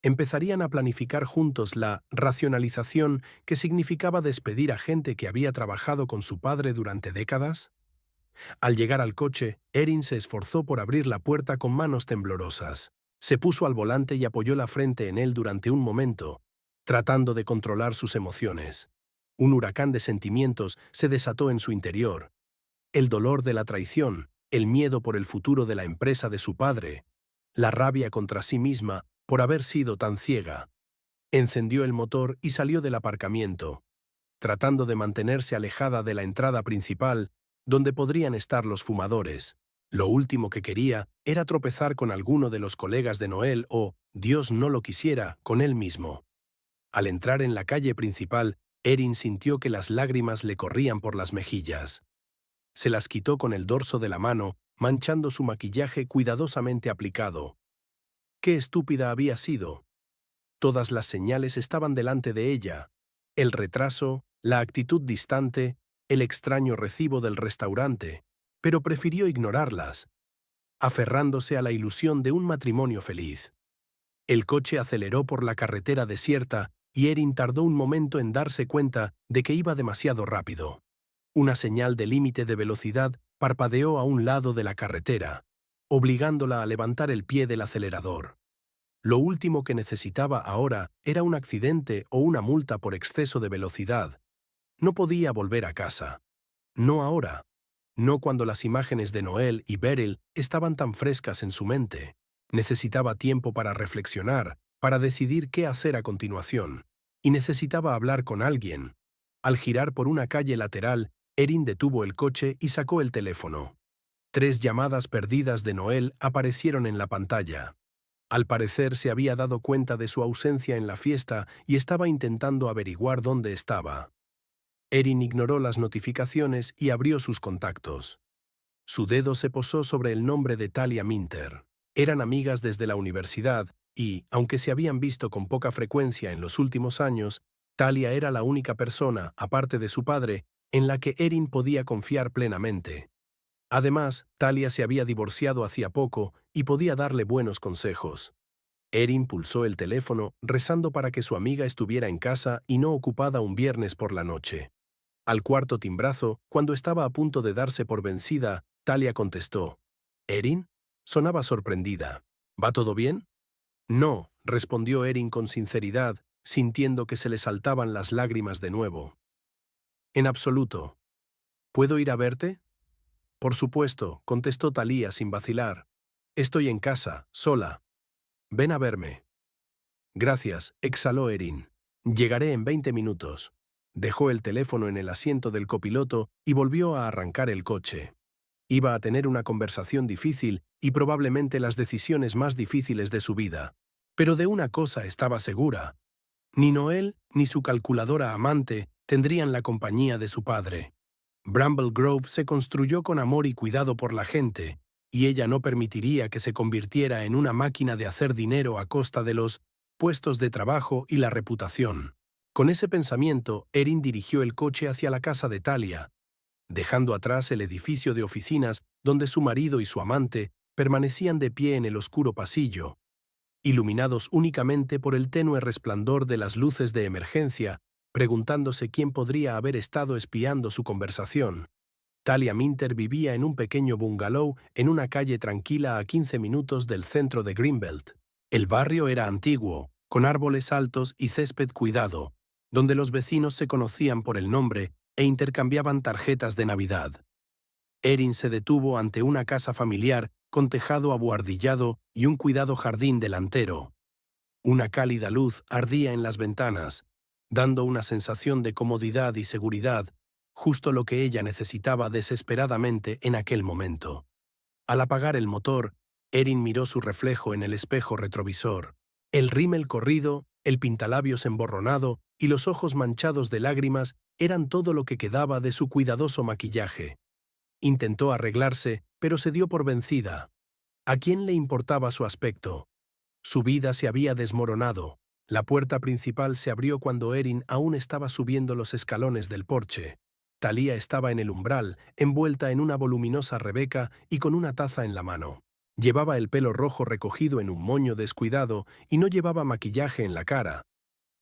Empezarían a planificar juntos la racionalización que significaba despedir a gente que había trabajado con su padre durante décadas. Al llegar al coche, Erin se esforzó por abrir la puerta con manos temblorosas. Se puso al volante y apoyó la frente en él durante un momento, tratando de controlar sus emociones. Un huracán de sentimientos se desató en su interior. El dolor de la traición, el miedo por el futuro de la empresa de su padre, la rabia contra sí misma por haber sido tan ciega. Encendió el motor y salió del aparcamiento, tratando de mantenerse alejada de la entrada principal, donde podrían estar los fumadores. Lo último que quería era tropezar con alguno de los colegas de Noel o, Dios no lo quisiera, con él mismo. Al entrar en la calle principal, Erin sintió que las lágrimas le corrían por las mejillas. Se las quitó con el dorso de la mano, manchando su maquillaje cuidadosamente aplicado. ¡Qué estúpida había sido! Todas las señales estaban delante de ella. El retraso, la actitud distante, el extraño recibo del restaurante, pero prefirió ignorarlas, aferrándose a la ilusión de un matrimonio feliz. El coche aceleró por la carretera desierta y Erin tardó un momento en darse cuenta de que iba demasiado rápido. Una señal de límite de velocidad parpadeó a un lado de la carretera, obligándola a levantar el pie del acelerador. Lo último que necesitaba ahora era un accidente o una multa por exceso de velocidad. No podía volver a casa. No ahora. No cuando las imágenes de Noel y Beryl estaban tan frescas en su mente. Necesitaba tiempo para reflexionar, para decidir qué hacer a continuación. Y necesitaba hablar con alguien. Al girar por una calle lateral, Erin detuvo el coche y sacó el teléfono. 3 llamadas perdidas de Noel aparecieron en la pantalla. Al parecer se había dado cuenta de su ausencia en la fiesta y estaba intentando averiguar dónde estaba. Erin ignoró las notificaciones y abrió sus contactos. Su dedo se posó sobre el nombre de Talia Minter. Eran amigas desde la universidad y, aunque se habían visto con poca frecuencia en los últimos años, Talia era la única persona, aparte de su padre, en la que Erin podía confiar plenamente. Además, Talia se había divorciado hacía poco y podía darle buenos consejos. Erin pulsó el teléfono, rezando para que su amiga estuviera en casa y no ocupada un viernes por la noche. Al cuarto timbrazo, cuando estaba a punto de darse por vencida, Talia contestó. ¿Erin? Sonaba sorprendida. ¿Va todo bien? No, respondió Erin con sinceridad, sintiendo que se le saltaban las lágrimas de nuevo. En absoluto. ¿Puedo ir a verte? Por supuesto, contestó Talia sin vacilar. Estoy en casa, sola. Ven a verme. Gracias, exhaló Erin. Llegaré en 20 minutos. Dejó el teléfono en el asiento del copiloto y volvió a arrancar el coche. Iba a tener una conversación difícil y probablemente las decisiones más difíciles de su vida. Pero de una cosa estaba segura. Ni Noel ni su calculadora amante tendrían la compañía de su padre. Bramble Grove se construyó con amor y cuidado por la gente, y ella no permitiría que se convirtiera en una máquina de hacer dinero a costa de los puestos de trabajo y la reputación. Con ese pensamiento, Erin dirigió el coche hacia la casa de Talia, dejando atrás el edificio de oficinas donde su marido y su amante permanecían de pie en el oscuro pasillo, iluminados únicamente por el tenue resplandor de las luces de emergencia, preguntándose quién podría haber estado espiando su conversación. Talia Minter vivía en un pequeño bungalow en una calle tranquila a 15 minutos del centro de Greenbelt. El barrio era antiguo, con árboles altos y césped cuidado, donde los vecinos se conocían por el nombre e intercambiaban tarjetas de Navidad. Erin se detuvo ante una casa familiar con tejado abuhardillado y un cuidado jardín delantero. Una cálida luz ardía en las ventanas, dando una sensación de comodidad y seguridad, justo lo que ella necesitaba desesperadamente en aquel momento. Al apagar el motor, Erin miró su reflejo en el espejo retrovisor. El rímel corrido, el pintalabios emborronado y los ojos manchados de lágrimas eran todo lo que quedaba de su cuidadoso maquillaje. Intentó arreglarse, pero se dio por vencida. ¿A quién le importaba su aspecto? Su vida se había desmoronado. La puerta principal se abrió cuando Erin aún estaba subiendo los escalones del porche. Thalía estaba en el umbral, envuelta en una voluminosa rebeca y con una taza en la mano. Llevaba el pelo rojo recogido en un moño descuidado y no llevaba maquillaje en la cara,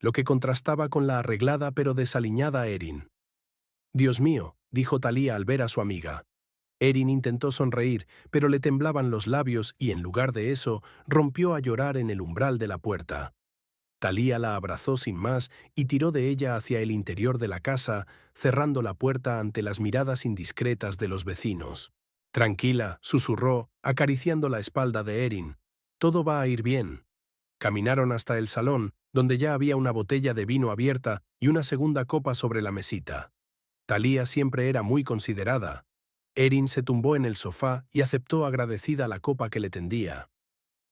lo que contrastaba con la arreglada pero desaliñada Erin. «Dios mío», dijo Thalía al ver a su amiga. Erin intentó sonreír, pero le temblaban los labios y, en lugar de eso, rompió a llorar en el umbral de la puerta. Thalía la abrazó sin más y tiró de ella hacia el interior de la casa, cerrando la puerta ante las miradas indiscretas de los vecinos. «Tranquila», susurró, acariciando la espalda de Erin. «Todo va a ir bien». Caminaron hasta el salón, donde ya había una botella de vino abierta y una segunda copa sobre la mesita. Thalía siempre era muy considerada. Erin se tumbó en el sofá y aceptó agradecida la copa que le tendía.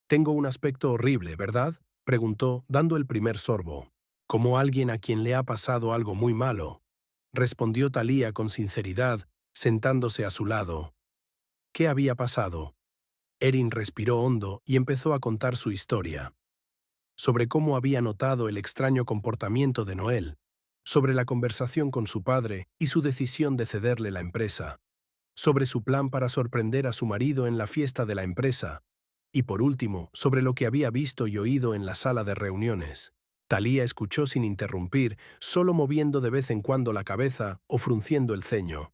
«Tengo un aspecto horrible, ¿verdad?», preguntó, dando el primer sorbo. «Como alguien a quien le ha pasado algo muy malo», respondió Thalía con sinceridad, sentándose a su lado. ¿Qué había pasado? Erin respiró hondo y empezó a contar su historia. Sobre cómo había notado el extraño comportamiento de Noel, sobre la conversación con su padre y su decisión de cederle la empresa, sobre su plan para sorprender a su marido en la fiesta de la empresa, y por último, sobre lo que había visto y oído en la sala de reuniones. Thalía escuchó sin interrumpir, solo moviendo de vez en cuando la cabeza o frunciendo el ceño.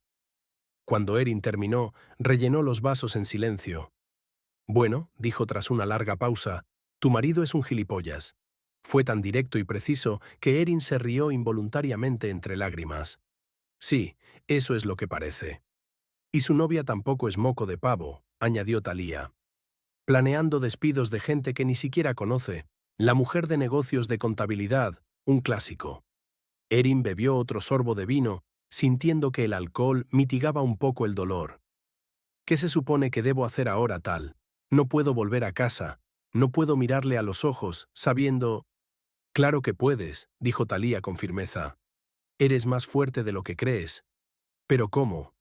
Cuando Erin terminó, rellenó los vasos en silencio. «Bueno», dijo tras una larga pausa, «tu marido es un gilipollas». Fue tan directo y preciso que Erin se rió involuntariamente entre lágrimas. «Sí, eso es lo que parece». «Y su novia tampoco es moco de pavo», añadió Thalía. «Planeando despidos de gente que ni siquiera conoce. La mujer de negocios de contabilidad, un clásico». Erin bebió otro sorbo de vino, sintiendo que el alcohol mitigaba un poco el dolor. «¿Qué se supone que debo hacer ahora, tal? No puedo volver a casa. No puedo mirarle a los ojos, sabiendo...» «Claro que puedes», dijo Thalía con firmeza. «Eres más fuerte de lo que crees». «¿Pero cómo?»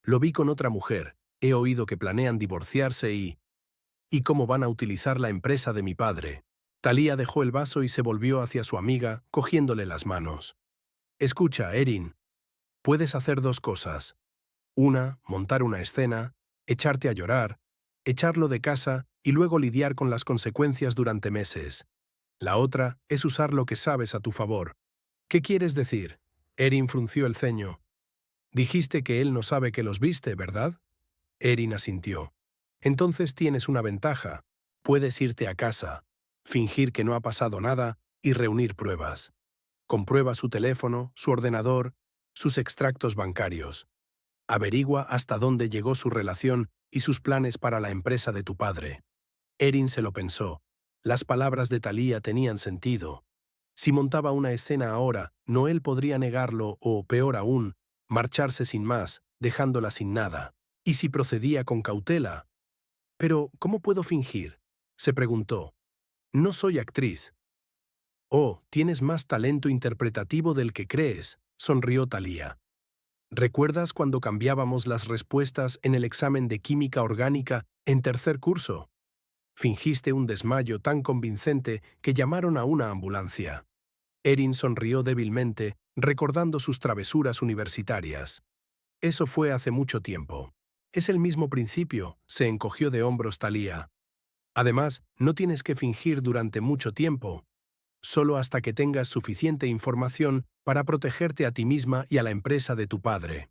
«Lo vi con otra mujer. He oído que planean divorciarse y... ¿Y cómo van a utilizar la empresa de mi padre?» Thalía dejó el vaso y se volvió hacia su amiga, cogiéndole las manos. «Escucha, Erin. Puedes hacer dos cosas. Una, montar una escena, echarte a llorar, echarlo de casa y luego lidiar con las consecuencias durante meses. La otra es usar lo que sabes a tu favor». «¿Qué quieres decir?» Erin frunció el ceño. «Dijiste que él no sabe que los viste, ¿verdad?» Erin asintió. «Entonces tienes una ventaja. Puedes irte a casa, fingir que no ha pasado nada y reunir pruebas. Comprueba su teléfono, su ordenador, sus extractos bancarios. Averigua hasta dónde llegó su relación y sus planes para la empresa de tu padre». Erin se lo pensó. Las palabras de Thalía tenían sentido. Si montaba una escena ahora, Noel podría negarlo o, peor aún, marcharse sin más, dejándola sin nada. ¿Y si procedía con cautela? «Pero, ¿cómo puedo fingir?», se preguntó. «No soy actriz». «Oh, tienes más talento interpretativo del que crees», sonrió Thalía. «¿Recuerdas cuando cambiábamos las respuestas en el examen de química orgánica en tercer curso? Fingiste un desmayo tan convincente que llamaron a una ambulancia». Erin sonrió débilmente, recordando sus travesuras universitarias. «Eso fue hace mucho tiempo». «Es el mismo principio», se encogió de hombros Thalía. «Además, no tienes que fingir durante mucho tiempo, solo hasta que tengas suficiente información para protegerte a ti misma y a la empresa de tu padre».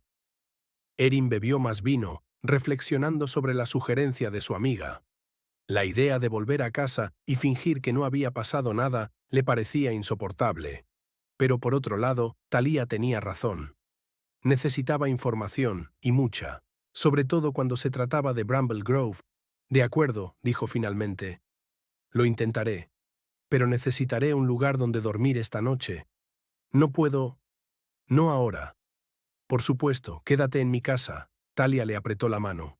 Erin bebió más vino, reflexionando sobre la sugerencia de su amiga. La idea de volver a casa y fingir que no había pasado nada le parecía insoportable. Pero por otro lado, Thalía tenía razón. Necesitaba información, y mucha, sobre todo cuando se trataba de Bramble Grove. De acuerdo, dijo finalmente. Lo intentaré, pero necesitaré un lugar donde dormir esta noche. No puedo. No ahora. Por supuesto, quédate en mi casa. Thalía le apretó la mano.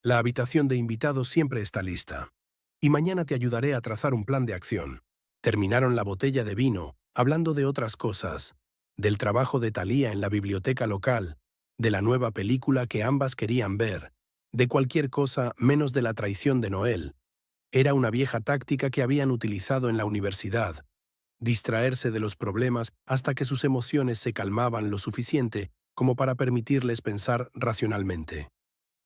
La habitación de invitados siempre está lista. Y mañana te ayudaré a trazar un plan de acción. Terminaron la botella de vino, hablando de otras cosas, del trabajo de Thalía en la biblioteca local, de la nueva película que ambas querían ver, de cualquier cosa menos de la traición de Noel. Era una vieja táctica que habían utilizado en la universidad, distraerse de los problemas hasta que sus emociones se calmaban lo suficiente como para permitirles pensar racionalmente.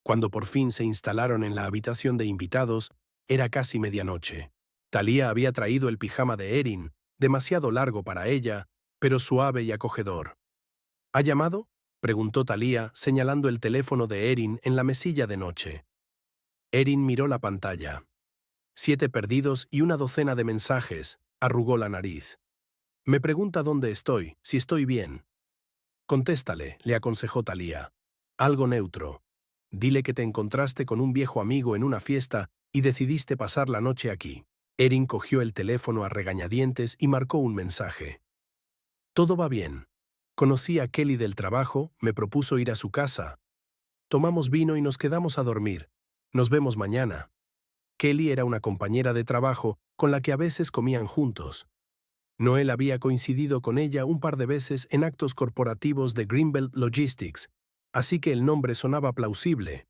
Cuando por fin se instalaron en la habitación de invitados, era casi medianoche. Thalía había traído el pijama de Erin, demasiado largo para ella, pero suave y acogedor. ¿Ha llamado?, preguntó Thalía, señalando el teléfono de Erin en la mesilla de noche. Erin miró la pantalla. 7 perdidos y una docena de mensajes, arrugó la nariz. Me pregunta dónde estoy, si estoy bien. Contéstale, le aconsejó Thalía. Algo neutro. Dile que te encontraste con un viejo amigo en una fiesta y decidiste pasar la noche aquí. Erin cogió el teléfono a regañadientes y marcó un mensaje. Todo va bien. Conocí a Kelly del trabajo, me propuso ir a su casa. Tomamos vino y nos quedamos a dormir. Nos vemos mañana. Kelly era una compañera de trabajo con la que a veces comían juntos. Noel había coincidido con ella un par de veces en actos corporativos de Greenbelt Logistics, así que el nombre sonaba plausible.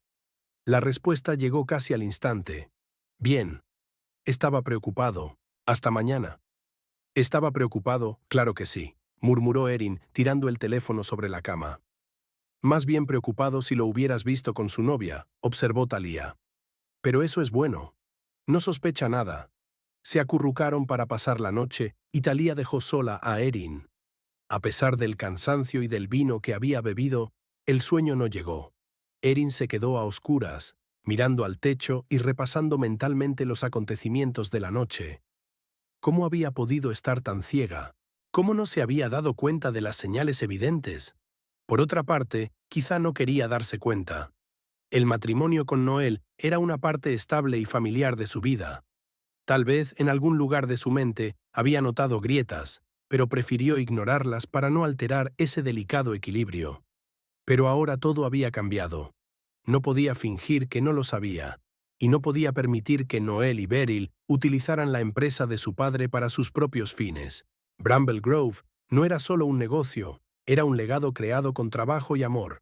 La respuesta llegó casi al instante. Bien. Estaba preocupado. Hasta mañana. Estaba preocupado, claro que sí, murmuró Erin, tirando el teléfono sobre la cama. Más bien preocupado si lo hubieras visto con su novia, observó Thalía. Pero eso es bueno. No sospecha nada. Se acurrucaron para pasar la noche y Thalía dejó sola a Erin. A pesar del cansancio y del vino que había bebido, el sueño no llegó. Erin se quedó a oscuras, mirando al techo y repasando mentalmente los acontecimientos de la noche. ¿Cómo había podido estar tan ciega? ¿Cómo no se había dado cuenta de las señales evidentes? Por otra parte, quizá no quería darse cuenta. El matrimonio con Noel era una parte estable y familiar de su vida. Tal vez en algún lugar de su mente había notado grietas, pero prefirió ignorarlas para no alterar ese delicado equilibrio. Pero ahora todo había cambiado. No podía fingir que no lo sabía, y no podía permitir que Noel y Beryl utilizaran la empresa de su padre para sus propios fines. Bramble Grove no era solo un negocio, era un legado creado con trabajo y amor.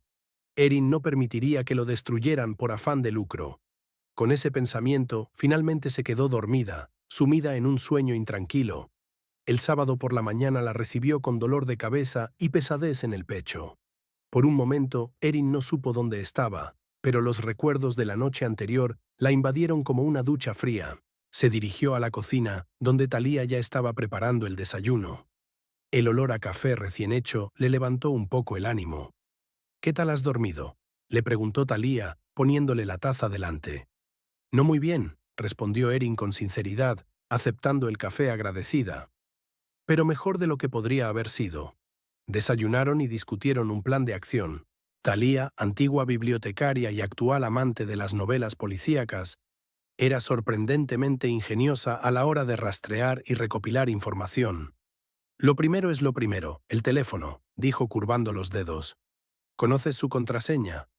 Erin no permitiría que lo destruyeran por afán de lucro. Con ese pensamiento, finalmente se quedó dormida, sumida en un sueño intranquilo. El sábado por la mañana la recibió con dolor de cabeza y pesadez en el pecho. Por un momento, Erin no supo dónde estaba, pero los recuerdos de la noche anterior la invadieron como una ducha fría. Se dirigió a la cocina, donde Thalía ya estaba preparando el desayuno. El olor a café recién hecho le levantó un poco el ánimo. ¿Qué tal has dormido?, le preguntó Thalía, poniéndole la taza delante. No muy bien, respondió Erin con sinceridad, aceptando el café agradecida. Pero mejor de lo que podría haber sido. Desayunaron y discutieron un plan de acción. Thalía, antigua bibliotecaria y actual amante de las novelas policíacas, era sorprendentemente ingeniosa a la hora de rastrear y recopilar información. Lo primero es lo primero, el teléfono, dijo curvando los dedos. ¿Conoces su contraseña?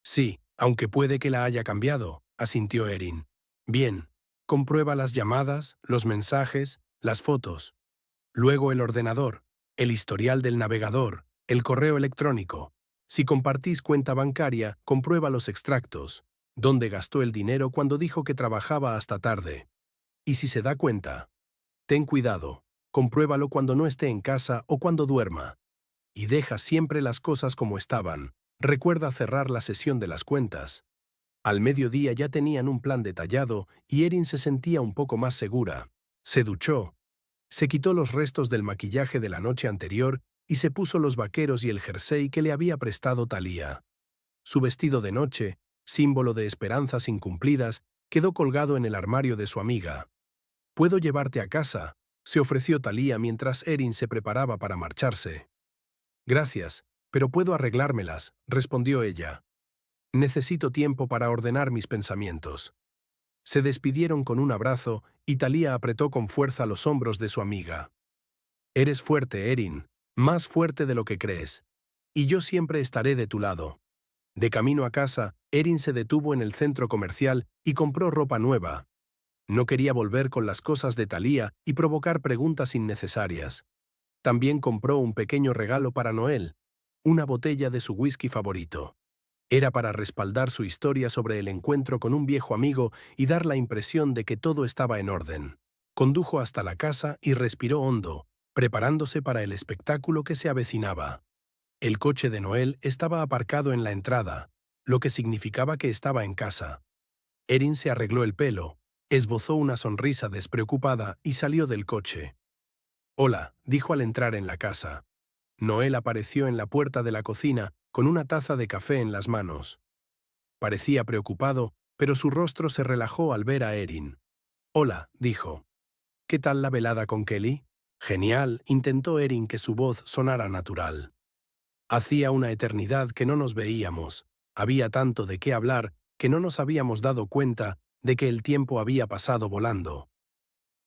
Sí, aunque puede que la haya cambiado, asintió Erin. Bien, comprueba las llamadas, los mensajes, las fotos. Luego el ordenador, el historial del navegador, el correo electrónico. Si compartís cuenta bancaria, comprueba los extractos. ¿Dónde gastó el dinero cuando dijo que trabajaba hasta tarde? Y si se da cuenta, ten cuidado, compruébalo cuando no esté en casa o cuando duerma. Y deja siempre las cosas como estaban. Recuerda cerrar la sesión de las cuentas. Al mediodía ya tenían un plan detallado y Erin se sentía un poco más segura. Se duchó. Se quitó los restos del maquillaje de la noche anterior y se puso los vaqueros y el jersey que le había prestado Thalía. Su vestido de noche, símbolo de esperanzas incumplidas, quedó colgado en el armario de su amiga. «¿Puedo llevarte a casa?», se ofreció Thalía mientras Erin se preparaba para marcharse. Gracias, pero puedo arreglármelas, respondió ella. Necesito tiempo para ordenar mis pensamientos. Se despidieron con un abrazo y Thalía apretó con fuerza los hombros de su amiga. Eres fuerte, Erin, más fuerte de lo que crees. Y yo siempre estaré de tu lado. De camino a casa, Erin se detuvo en el centro comercial y compró ropa nueva. No quería volver con las cosas de Thalía y provocar preguntas innecesarias. También compró un pequeño regalo para Noel, una botella de su whisky favorito. Era para respaldar su historia sobre el encuentro con un viejo amigo y dar la impresión de que todo estaba en orden. Condujo hasta la casa y respiró hondo, preparándose para el espectáculo que se avecinaba. El coche de Noel estaba aparcado en la entrada, lo que significaba que estaba en casa. Erin se arregló el pelo, esbozó una sonrisa despreocupada y salió del coche. «Hola», dijo al entrar en la casa. Noel apareció en la puerta de la cocina con una taza de café en las manos. Parecía preocupado, pero su rostro se relajó al ver a Erin. «Hola», dijo. «¿Qué tal la velada con Kelly?» «Genial», intentó Erin que su voz sonara natural. Hacía una eternidad que no nos veíamos. Había tanto de qué hablar que no nos habíamos dado cuenta de que el tiempo había pasado volando.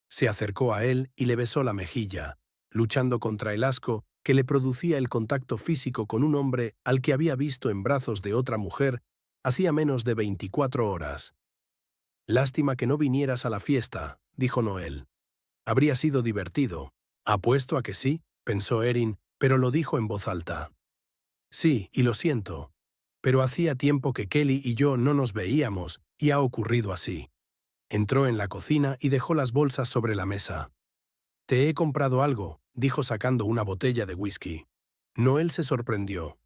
Se acercó a él y le besó la mejilla, luchando contra el asco que le producía el contacto físico con un hombre al que había visto en brazos de otra mujer hacía menos de 24 horas. «Lástima que no vinieras a la fiesta», dijo Noel. «Habría sido divertido». «Apuesto a que sí», pensó Erin, pero lo dijo en voz alta. «Sí, y lo siento. Pero hacía tiempo que Kelly y yo no nos veíamos, y ha ocurrido así». Entró en la cocina y dejó las bolsas sobre la mesa. «Te he comprado algo», dijo sacando una botella de whisky. Noel se sorprendió.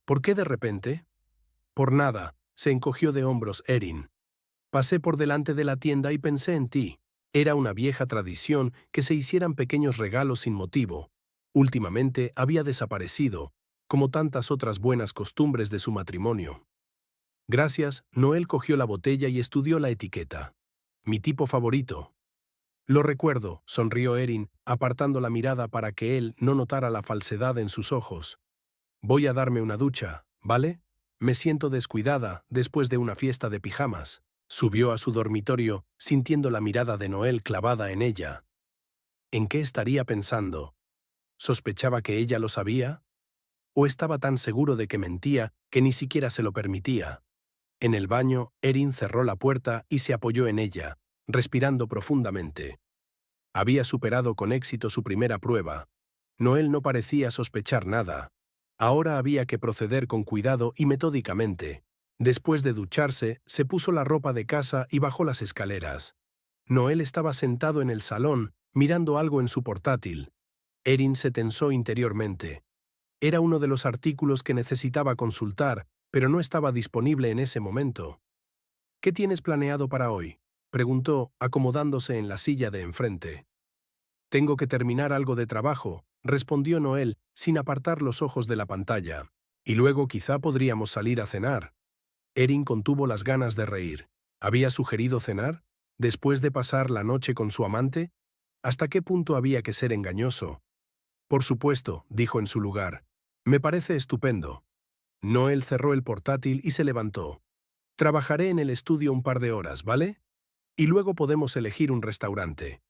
«¿Por qué de repente?» «Por nada», se encogió de hombros Erin. «Pasé por delante de la tienda y pensé en ti». Era una vieja tradición que se hicieran pequeños regalos sin motivo. Últimamente había desaparecido, como tantas otras buenas costumbres de su matrimonio. «Gracias», Noel cogió la botella y estudió la etiqueta. «Mi tipo favorito». «Lo recuerdo», sonrió Erin, apartando la mirada para que él no notara la falsedad en sus ojos. «Voy a darme una ducha, ¿vale? Me siento descuidada después de una fiesta de pijamas». Subió a su dormitorio, sintiendo la mirada de Noel clavada en ella. ¿En qué estaría pensando? ¿Sospechaba que ella lo sabía? ¿O estaba tan seguro de que mentía que ni siquiera se lo permitía? En el baño, Erin cerró la puerta y se apoyó en ella, respirando profundamente. Había superado con éxito su primera prueba. Noel no parecía sospechar nada. Ahora había que proceder con cuidado y metódicamente. Después de ducharse, se puso la ropa de casa y bajó las escaleras. Noel estaba sentado en el salón, mirando algo en su portátil. Erin se tensó interiormente. Era uno de los artículos que necesitaba consultar, pero no estaba disponible en ese momento. «¿Qué tienes planeado para hoy?», preguntó, acomodándose en la silla de enfrente. «Tengo que terminar algo de trabajo», respondió Noel, sin apartar los ojos de la pantalla. «Y luego quizá podríamos salir a cenar». Erin contuvo las ganas de reír. ¿Había sugerido cenar? ¿Después de pasar la noche con su amante? ¿Hasta qué punto había que ser engañoso? «Por supuesto», dijo en su lugar. «Me parece estupendo». Noel cerró el portátil y se levantó. «Trabajaré en el estudio un par de horas, ¿vale? Y luego podemos elegir un restaurante».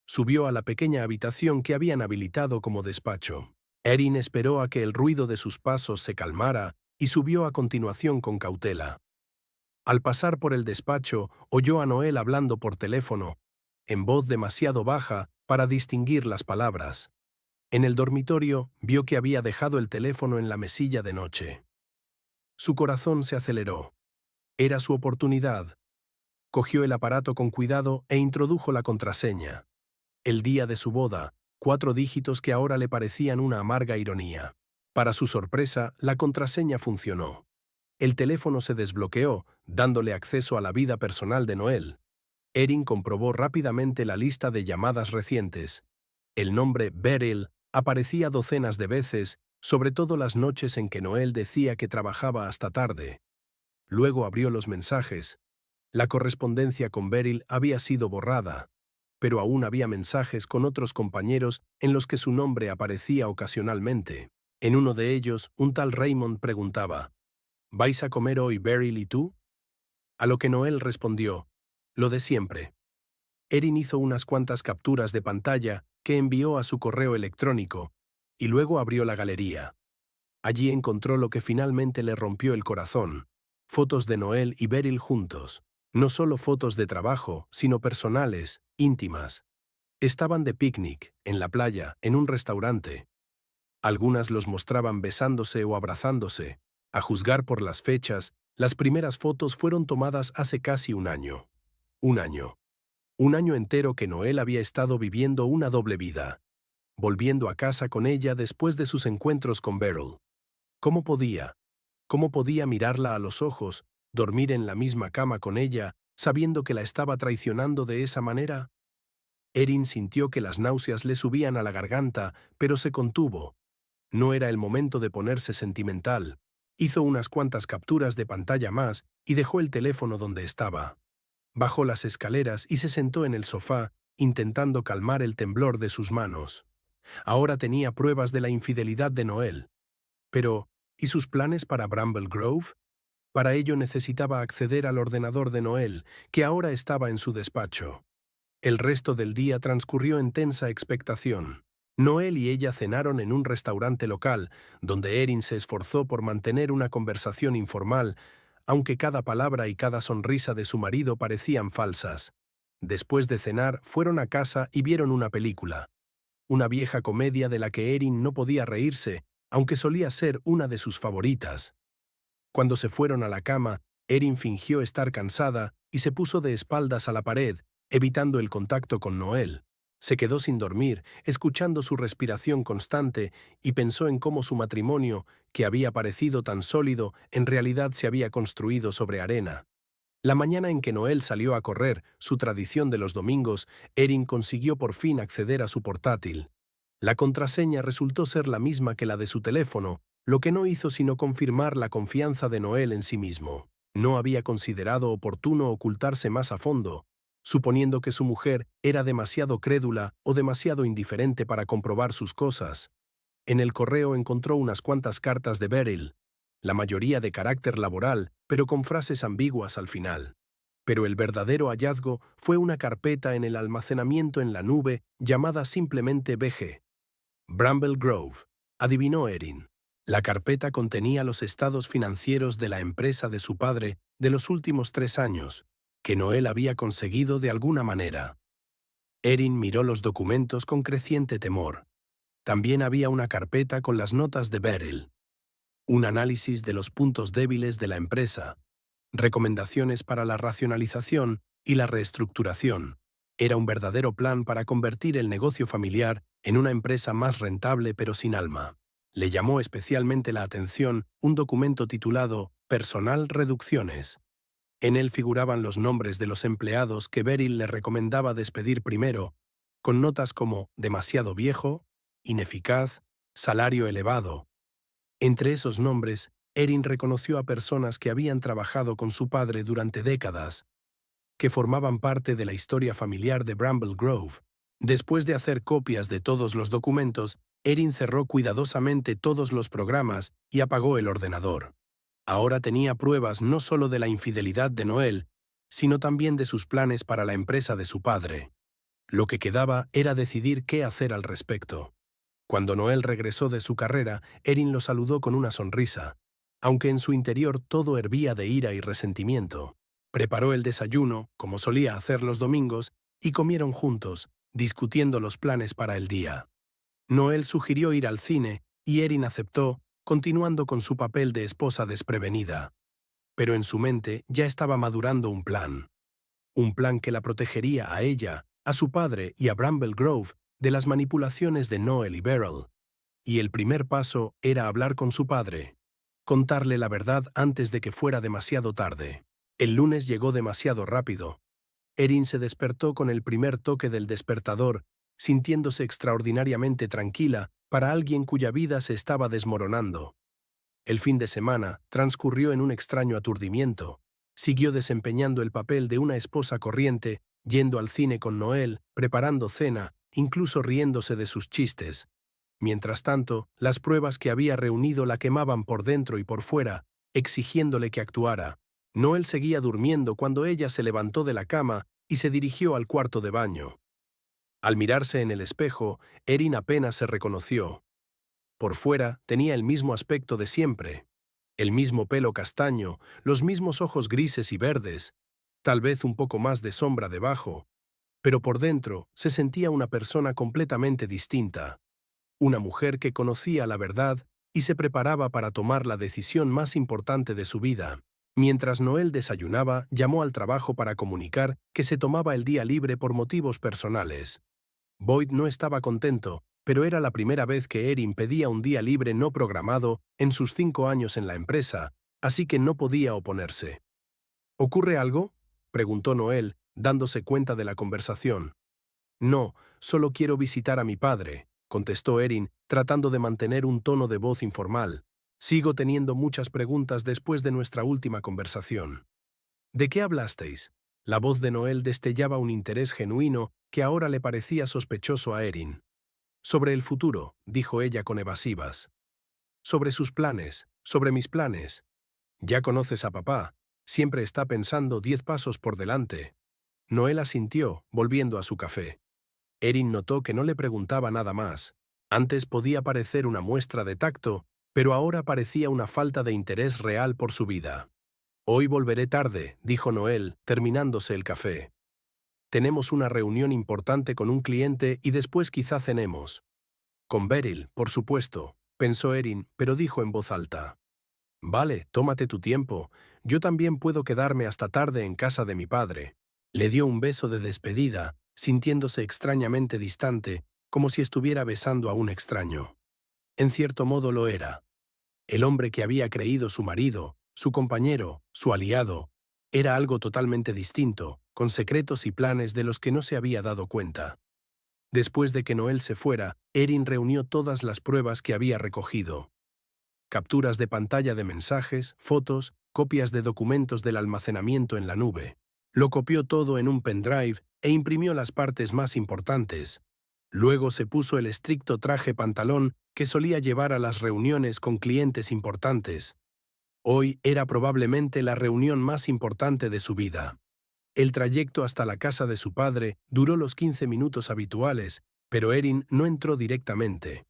Subió a la pequeña habitación que habían habilitado como despacho. Erin esperó a que el ruido de sus pasos se calmara y subió a continuación con cautela. Al pasar por el despacho, oyó a Noel hablando por teléfono, en voz demasiado baja para distinguir las palabras. En el dormitorio, vio que había dejado el teléfono en la mesilla de noche. Su corazón se aceleró. Era su oportunidad. Cogió el aparato con cuidado e introdujo la contraseña. El día de su boda, 4 dígitos que ahora le parecían una amarga ironía. Para su sorpresa, la contraseña funcionó. El teléfono se desbloqueó, dándole acceso a la vida personal de Noel. Erin comprobó rápidamente la lista de llamadas recientes. El nombre Beryl aparecía docenas de veces, sobre todo las noches en que Noel decía que trabajaba hasta tarde. Luego abrió los mensajes. La correspondencia con Beryl había sido borrada. pero aún había mensajes con otros compañeros en los que su nombre aparecía ocasionalmente. En uno de ellos, un tal Raymond preguntaba, ¿vais a comer hoy Beryl y tú? A lo que Noel respondió, lo de siempre. Erin hizo unas cuantas capturas de pantalla que envió a su correo electrónico y luego abrió la galería. Allí encontró lo que finalmente le rompió el corazón, fotos de Noel y Beryl juntos. No solo fotos de trabajo, sino personales, íntimas. Estaban de picnic, en la playa, en un restaurante. Algunas los mostraban besándose o abrazándose. A juzgar por las fechas, las primeras fotos fueron tomadas hace casi un año. Un año. Un año entero que Noel había estado viviendo una doble vida, volviendo a casa con ella después de sus encuentros con Beryl. ¿Cómo podía? ¿Cómo podía mirarla a los ojos, dormir en la misma cama con ella, sabiendo que la estaba traicionando de esa manera? Erin sintió que las náuseas le subían a la garganta, pero se contuvo. No era el momento de ponerse sentimental. Hizo unas cuantas capturas de pantalla más y dejó el teléfono donde estaba. Bajó las escaleras y se sentó en el sofá, intentando calmar el temblor de sus manos. Ahora tenía pruebas de la infidelidad de Noel. Pero, ¿y sus planes para Bramble Grove? Para ello necesitaba acceder al ordenador de Noel, que ahora estaba en su despacho. El resto del día transcurrió en tensa expectación. Noel y ella cenaron en un restaurante local, donde Erin se esforzó por mantener una conversación informal, aunque cada palabra y cada sonrisa de su marido parecían falsas. Después de cenar, fueron a casa y vieron una película. Una vieja comedia de la que Erin no podía reírse, aunque solía ser una de sus favoritas. Cuando se fueron a la cama, Erin fingió estar cansada y se puso de espaldas a la pared, evitando el contacto con Noel. Se quedó sin dormir, escuchando su respiración constante, y pensó en cómo su matrimonio, que había parecido tan sólido, en realidad se había construido sobre arena. La mañana en que Noel salió a correr, su tradición de los domingos, Erin consiguió por fin acceder a su portátil. La contraseña resultó ser la misma que la de su teléfono, lo que no hizo sino confirmar la confianza de Noel en sí mismo. No había considerado oportuno ocultarse más a fondo, suponiendo que su mujer era demasiado crédula o demasiado indiferente para comprobar sus cosas. En el correo encontró unas cuantas cartas de Beryl, la mayoría de carácter laboral, pero con frases ambiguas al final. Pero el verdadero hallazgo fue una carpeta en el almacenamiento en la nube llamada simplemente BG. Bramble Grove, adivinó Erin. La carpeta contenía los estados financieros de la empresa de su padre de los últimos 3 años, que Noel había conseguido de alguna manera. Erin miró los documentos con creciente temor. También había una carpeta con las notas de Beryl, un análisis de los puntos débiles de la empresa, recomendaciones para la racionalización y la reestructuración. Era un verdadero plan para convertir el negocio familiar en una empresa más rentable pero sin alma. Le llamó especialmente la atención un documento titulado Personal Reducciones. En él figuraban los nombres de los empleados que Beryl le recomendaba despedir primero, con notas como demasiado viejo, ineficaz, salario elevado. Entre esos nombres, Erin reconoció a personas que habían trabajado con su padre durante décadas, que formaban parte de la historia familiar de Bramble Grove. Después de hacer copias de todos los documentos, Erin cerró cuidadosamente todos los programas y apagó el ordenador. Ahora tenía pruebas no solo de la infidelidad de Noel, sino también de sus planes para la empresa de su padre. Lo que quedaba era decidir qué hacer al respecto. Cuando Noel regresó de su carrera, Erin lo saludó con una sonrisa, aunque en su interior todo hervía de ira y resentimiento. Preparó el desayuno, como solía hacer los domingos, y comieron juntos, discutiendo los planes para el día. Noel sugirió ir al cine, y Erin aceptó, continuando con su papel de esposa desprevenida. Pero en su mente ya estaba madurando un plan. Un plan que la protegería a ella, a su padre y a Bramble Grove de las manipulaciones de Noel y Beryl. Y el primer paso era hablar con su padre, contarle la verdad antes de que fuera demasiado tarde. El lunes llegó demasiado rápido. Erin se despertó con el primer toque del despertador, sintiéndose extraordinariamente tranquila para alguien cuya vida se estaba desmoronando. El fin de semana transcurrió en un extraño aturdimiento. Siguió desempeñando el papel de una esposa corriente, yendo al cine con Noel, preparando cena, incluso riéndose de sus chistes. Mientras tanto, las pruebas que había reunido la quemaban por dentro y por fuera, exigiéndole que actuara. Noel seguía durmiendo cuando ella se levantó de la cama y se dirigió al cuarto de baño. Al mirarse en el espejo, Erin apenas se reconoció. Por fuera tenía el mismo aspecto de siempre. El mismo pelo castaño, los mismos ojos grises y verdes, tal vez un poco más de sombra debajo, pero por dentro se sentía una persona completamente distinta. Una mujer que conocía la verdad y se preparaba para tomar la decisión más importante de su vida. Mientras Noel desayunaba, llamó al trabajo para comunicar que se tomaba el día libre por motivos personales. Boyd no estaba contento, pero era la primera vez que Erin pedía un día libre no programado en sus 5 años en la empresa, así que no podía oponerse. ¿Ocurre algo?, preguntó Noel, dándose cuenta de la conversación. No, solo quiero visitar a mi padre, contestó Erin, tratando de mantener un tono de voz informal. Sigo teniendo muchas preguntas después de nuestra última conversación. ¿De qué hablasteis? La voz de Noel destellaba un interés genuino que ahora le parecía sospechoso a Erin. Sobre el futuro, dijo ella con evasivas. Sobre sus planes, sobre mis planes. Ya conoces a papá, siempre está pensando 10 pasos por delante. Noel asintió, volviendo a su café. Erin notó que no le preguntaba nada más. Antes podía parecer una muestra de tacto, pero ahora parecía una falta de interés real por su vida. Hoy volveré tarde, dijo Noel, terminándose el café. Tenemos una reunión importante con un cliente y después quizá cenemos. Con Beryl, por supuesto, pensó Erin, pero dijo en voz alta. Vale, tómate tu tiempo. Yo también puedo quedarme hasta tarde en casa de mi padre. Le dio un beso de despedida, sintiéndose extrañamente distante, como si estuviera besando a un extraño. En cierto modo lo era. El hombre que había creído su marido, su compañero, su aliado, era algo totalmente distinto, con secretos y planes de los que no se había dado cuenta. Después de que Noel se fuera, Erin reunió todas las pruebas que había recogido. Capturas de pantalla de mensajes, fotos, copias de documentos del almacenamiento en la nube. Lo copió todo en un pendrive e imprimió las partes más importantes. Luego se puso el estricto traje pantalón que solía llevar a las reuniones con clientes importantes. Hoy era probablemente la reunión más importante de su vida. El trayecto hasta la casa de su padre duró los 15 minutos habituales, pero Erin no entró directamente.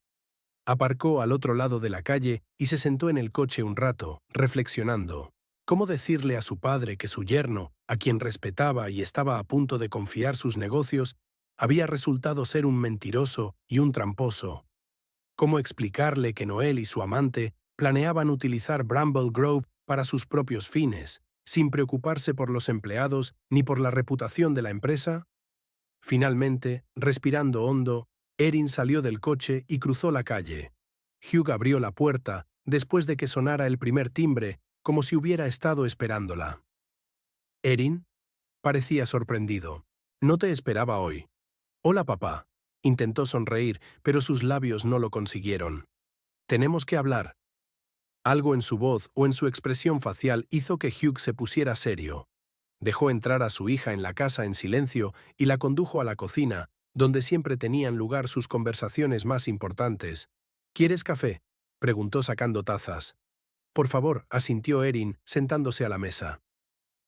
Aparcó al otro lado de la calle y se sentó en el coche un rato, reflexionando. ¿Cómo decirle a su padre que su yerno, a quien respetaba y estaba a punto de confiar sus negocios, había resultado ser un mentiroso y un tramposo? ¿Cómo explicarle que Noel y su amante planeaban utilizar Bramble Grove para sus propios fines, sin preocuparse por los empleados ni por la reputación de la empresa? Finalmente, respirando hondo, Erin salió del coche y cruzó la calle. Hugh abrió la puerta, después de que sonara el primer timbre, como si hubiera estado esperándola. «¿Erin?» Parecía sorprendido. «No te esperaba hoy». «Hola, papá». Intentó sonreír, pero sus labios no lo consiguieron. «Tenemos que hablar». Algo en su voz o en su expresión facial hizo que Hugh se pusiera serio. Dejó entrar a su hija en la casa en silencio y la condujo a la cocina, donde siempre tenían lugar sus conversaciones más importantes. «¿Quieres café?», preguntó sacando tazas. «Por favor», asintió Erin, sentándose a la mesa.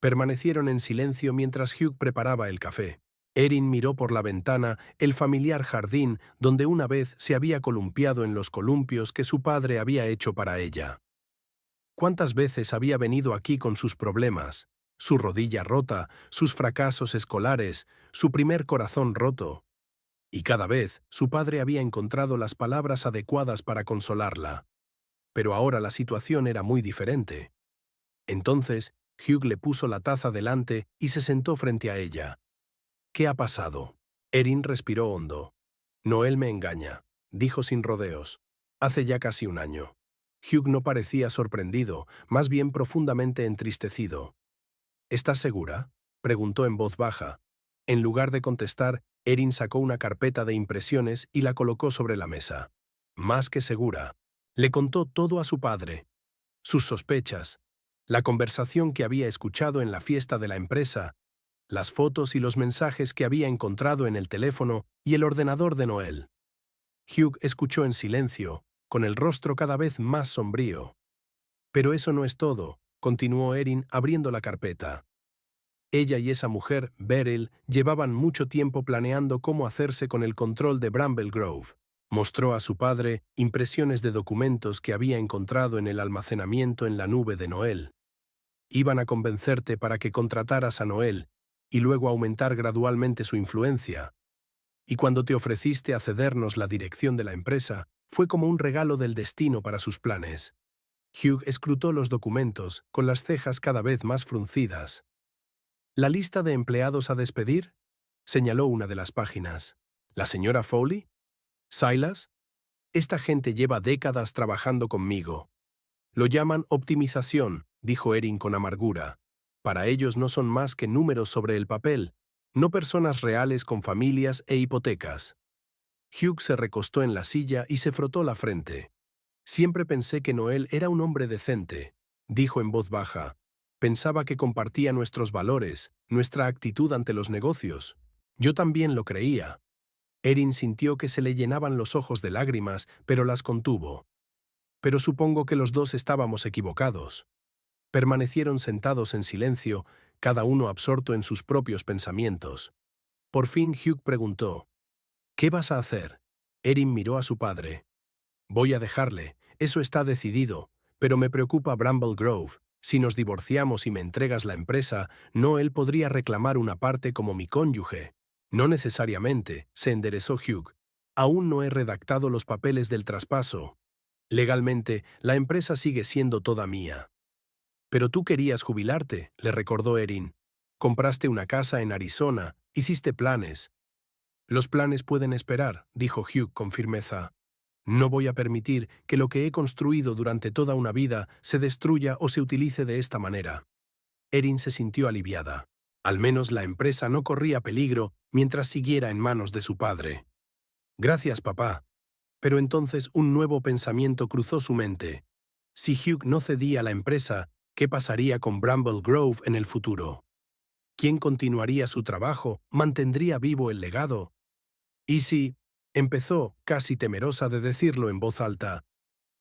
Permanecieron en silencio mientras Hugh preparaba el café. Erin miró por la ventana el familiar jardín donde una vez se había columpiado en los columpios que su padre había hecho para ella. ¿Cuántas veces había venido aquí con sus problemas? Su rodilla rota, sus fracasos escolares, su primer corazón roto. Y cada vez su padre había encontrado las palabras adecuadas para consolarla. Pero ahora la situación era muy diferente. Entonces, Hugh le puso la taza delante y se sentó frente a ella. «¿Qué ha pasado?» Erin respiró hondo. «Noel me engaña», dijo sin rodeos. «Hace ya casi un año». Hugh no parecía sorprendido, más bien profundamente entristecido. «¿Estás segura?», preguntó en voz baja. En lugar de contestar, Erin sacó una carpeta de impresiones y la colocó sobre la mesa. Más que segura. Le contó todo a su padre. Sus sospechas, la conversación que había escuchado en la fiesta de la empresa, las fotos y los mensajes que había encontrado en el teléfono y el ordenador de Noel. Hugh escuchó en silencio, con el rostro cada vez más sombrío. Pero eso no es todo, continuó Erin abriendo la carpeta. Ella y esa mujer, Beryl, llevaban mucho tiempo planeando cómo hacerse con el control de Bramble Grove. Mostró a su padre impresiones de documentos que había encontrado en el almacenamiento en la nube de Noel. Iban a convencerte para que contrataras a Noel y luego aumentar gradualmente su influencia. Y cuando te ofreciste a cedernos la dirección de la empresa, fue como un regalo del destino para sus planes. Hugh escrutó los documentos, con las cejas cada vez más fruncidas. ¿La lista de empleados a despedir? Señaló una de las páginas. ¿La señora Foley? ¿Silas? Esta gente lleva décadas trabajando conmigo. Lo llaman optimización, dijo Erin con amargura. Para ellos no son más que números sobre el papel, no personas reales con familias e hipotecas. Hugh se recostó en la silla y se frotó la frente. Siempre pensé que Noel era un hombre decente, dijo en voz baja. Pensaba que compartía nuestros valores, nuestra actitud ante los negocios. Yo también lo creía. Erin sintió que se le llenaban los ojos de lágrimas, pero las contuvo. Pero supongo que los dos estábamos equivocados. Permanecieron sentados en silencio, cada uno absorto en sus propios pensamientos. Por fin Hugh preguntó, ¿qué vas a hacer? Erin miró a su padre. Voy a dejarle, eso está decidido, pero me preocupa Bramble Grove. Si nos divorciamos y me entregas la empresa, no él podría reclamar una parte como mi cónyuge. No necesariamente, se enderezó Hugh. Aún no he redactado los papeles del traspaso. Legalmente, la empresa sigue siendo toda mía. Pero tú querías jubilarte, le recordó Erin. Compraste una casa en Arizona, hiciste planes. Los planes pueden esperar, dijo Hugh con firmeza. No voy a permitir que lo que he construido durante toda una vida se destruya o se utilice de esta manera. Erin se sintió aliviada. Al menos la empresa no corría peligro mientras siguiera en manos de su padre. Gracias, papá. Pero entonces un nuevo pensamiento cruzó su mente. Si Hugh no cedía la empresa, ¿qué pasaría con Bramble Grove en el futuro? ¿Quién continuaría su trabajo? ¿Mantendría vivo el legado? ¿Y si...? Empezó, casi temerosa de decirlo en voz alta.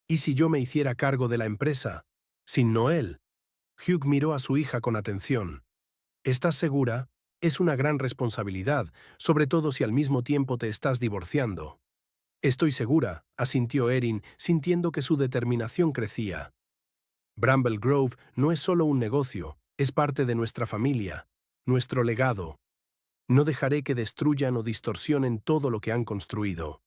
¿Y si yo me hiciera cargo de la empresa? Sin Noel. Hugh miró a su hija con atención. ¿Estás segura? Es una gran responsabilidad, sobre todo si al mismo tiempo te estás divorciando. Estoy segura, asintió Erin, sintiendo que su determinación crecía. Bramble Grove no es solo un negocio, es parte de nuestra familia, nuestro legado. No dejaré que destruyan o distorsionen todo lo que han construido.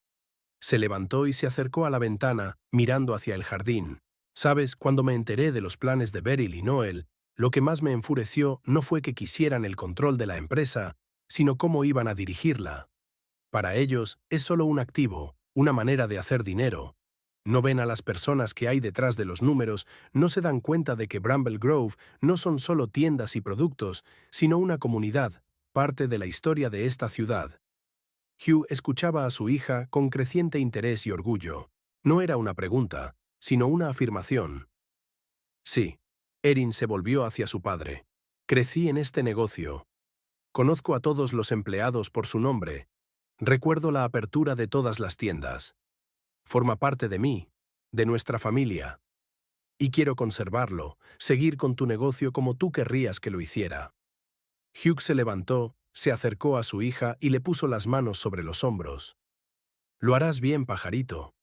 Se levantó y se acercó a la ventana, mirando hacia el jardín. Sabes, cuando me enteré de los planes de Beryl y Noel, lo que más me enfureció no fue que quisieran el control de la empresa, sino cómo iban a dirigirla. Para ellos, es solo un activo, una manera de hacer dinero. No ven a las personas que hay detrás de los números, no se dan cuenta de que Bramble Grove no son solo tiendas y productos, sino una comunidad, parte de la historia de esta ciudad. Hugh escuchaba a su hija con creciente interés y orgullo. No era una pregunta, sino una afirmación. Sí. Erin se volvió hacia su padre. Crecí en este negocio. Conozco a todos los empleados por su nombre. Recuerdo la apertura de todas las tiendas. Forma parte de mí, de nuestra familia. Y quiero conservarlo, seguir con tu negocio como tú querrías que lo hiciera. Hugh se levantó, se acercó a su hija y le puso las manos sobre los hombros. Lo harás bien, pajarito.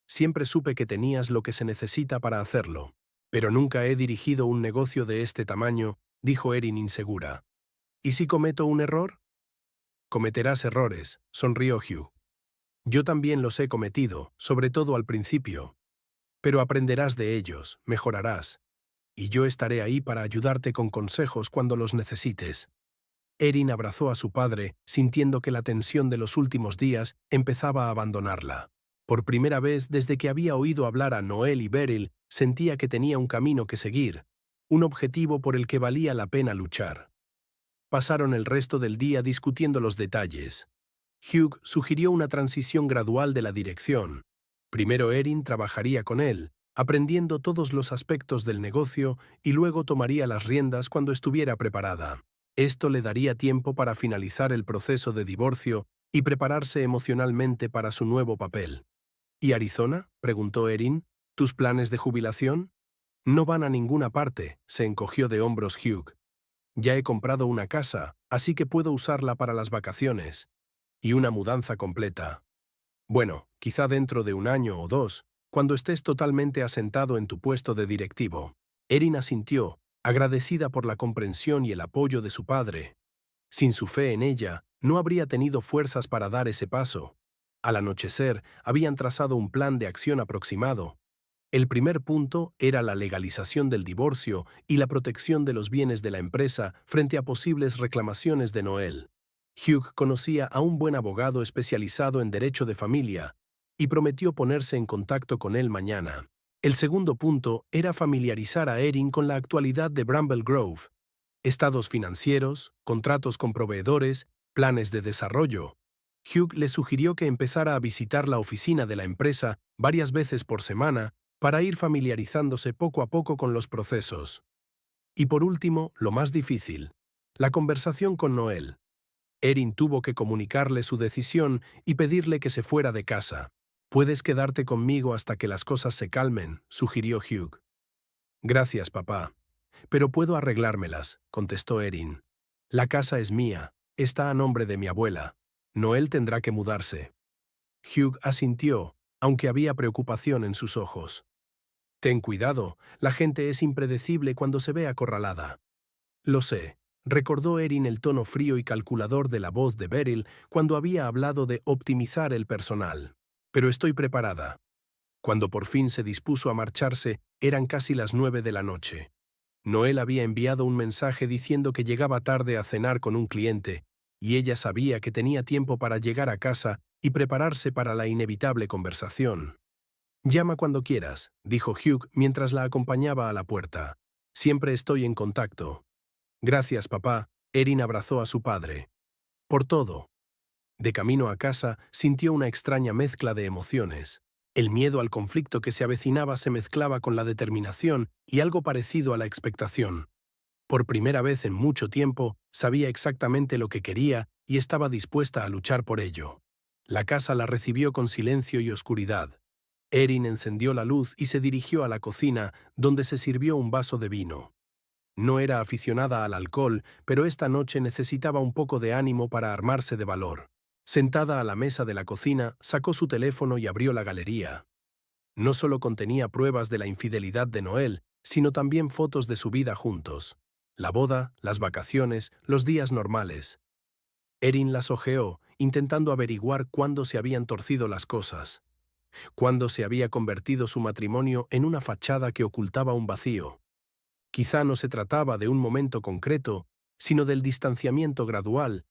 Siempre supe que tenías lo que se necesita para hacerlo. Pero nunca he dirigido un negocio de este tamaño, dijo Erin insegura. ¿Y si cometo un error? Cometerás errores, sonrió Hugh. Yo también los he cometido, sobre todo al principio. Pero aprenderás de ellos, mejorarás. Y yo estaré ahí para ayudarte con consejos cuando los necesites. Erin abrazó a su padre, sintiendo que la tensión de los últimos días empezaba a abandonarla. Por primera vez desde que había oído hablar a Noel y Beryl, sentía que tenía un camino que seguir, un objetivo por el que valía la pena luchar. Pasaron el resto del día discutiendo los detalles. Hugh sugirió una transición gradual de la dirección. Primero Erin trabajaría con él, aprendiendo todos los aspectos del negocio y luego tomaría las riendas cuando estuviera preparada. Esto le daría tiempo para finalizar el proceso de divorcio y prepararse emocionalmente para su nuevo papel. ¿Y Arizona?, preguntó Erin. ¿Tus planes de jubilación? No van a ninguna parte, se encogió de hombros Hugh. Ya he comprado una casa, así que puedo usarla para las vacaciones. Y una mudanza completa. Bueno, quizá dentro de un año o dos, cuando estés totalmente asentado en tu puesto de directivo. Erin asintió, agradecida por la comprensión y el apoyo de su padre. Sin su fe en ella, no habría tenido fuerzas para dar ese paso. Al anochecer, habían trazado un plan de acción aproximado. El primer punto era la legalización del divorcio y la protección de los bienes de la empresa frente a posibles reclamaciones de Noel. Hugh conocía a un buen abogado especializado en derecho de familia y prometió ponerse en contacto con él mañana. El segundo punto era familiarizar a Erin con la actualidad de Bramble Grove: estados financieros, contratos con proveedores, planes de desarrollo. Hugh le sugirió que empezara a visitar la oficina de la empresa varias veces por semana para ir familiarizándose poco a poco con los procesos. Y por último, lo más difícil, la conversación con Noel. Erin tuvo que comunicarle su decisión y pedirle que se fuera de casa. «Puedes quedarte conmigo hasta que las cosas se calmen», sugirió Hugh. «Gracias, papá. Pero puedo arreglármelas», contestó Erin. «La casa es mía, está a nombre de mi abuela. Noel tendrá que mudarse». Hugh asintió, aunque había preocupación en sus ojos. «Ten cuidado, la gente es impredecible cuando se ve acorralada». «Lo sé», recordó Erin el tono frío y calculador de la voz de Beryl cuando había hablado de optimizar el personal. «Pero estoy preparada». Cuando por fin se dispuso a marcharse, eran casi las 9 de la noche. Noel había enviado un mensaje diciendo que llegaba tarde a cenar con un cliente, y ella sabía que tenía tiempo para llegar a casa y prepararse para la inevitable conversación. «Llama cuando quieras», dijo Hugh mientras la acompañaba a la puerta. «Siempre estoy en contacto». «Gracias, papá», Erin abrazó a su padre. «Por todo». De camino a casa, sintió una extraña mezcla de emociones. El miedo al conflicto que se avecinaba se mezclaba con la determinación y algo parecido a la expectación. Por primera vez en mucho tiempo, sabía exactamente lo que quería y estaba dispuesta a luchar por ello. La casa la recibió con silencio y oscuridad. Erin encendió la luz y se dirigió a la cocina, donde se sirvió un vaso de vino. No era aficionada al alcohol, pero esta noche necesitaba un poco de ánimo para armarse de valor. Sentada a la mesa de la cocina, sacó su teléfono y abrió la galería. No solo contenía pruebas de la infidelidad de Noel, sino también fotos de su vida juntos. La boda, las vacaciones, los días normales. Erin las hojeó, intentando averiguar cuándo se habían torcido las cosas. Cuándo se había convertido su matrimonio en una fachada que ocultaba un vacío. Quizá no se trataba de un momento concreto, sino del distanciamiento gradual,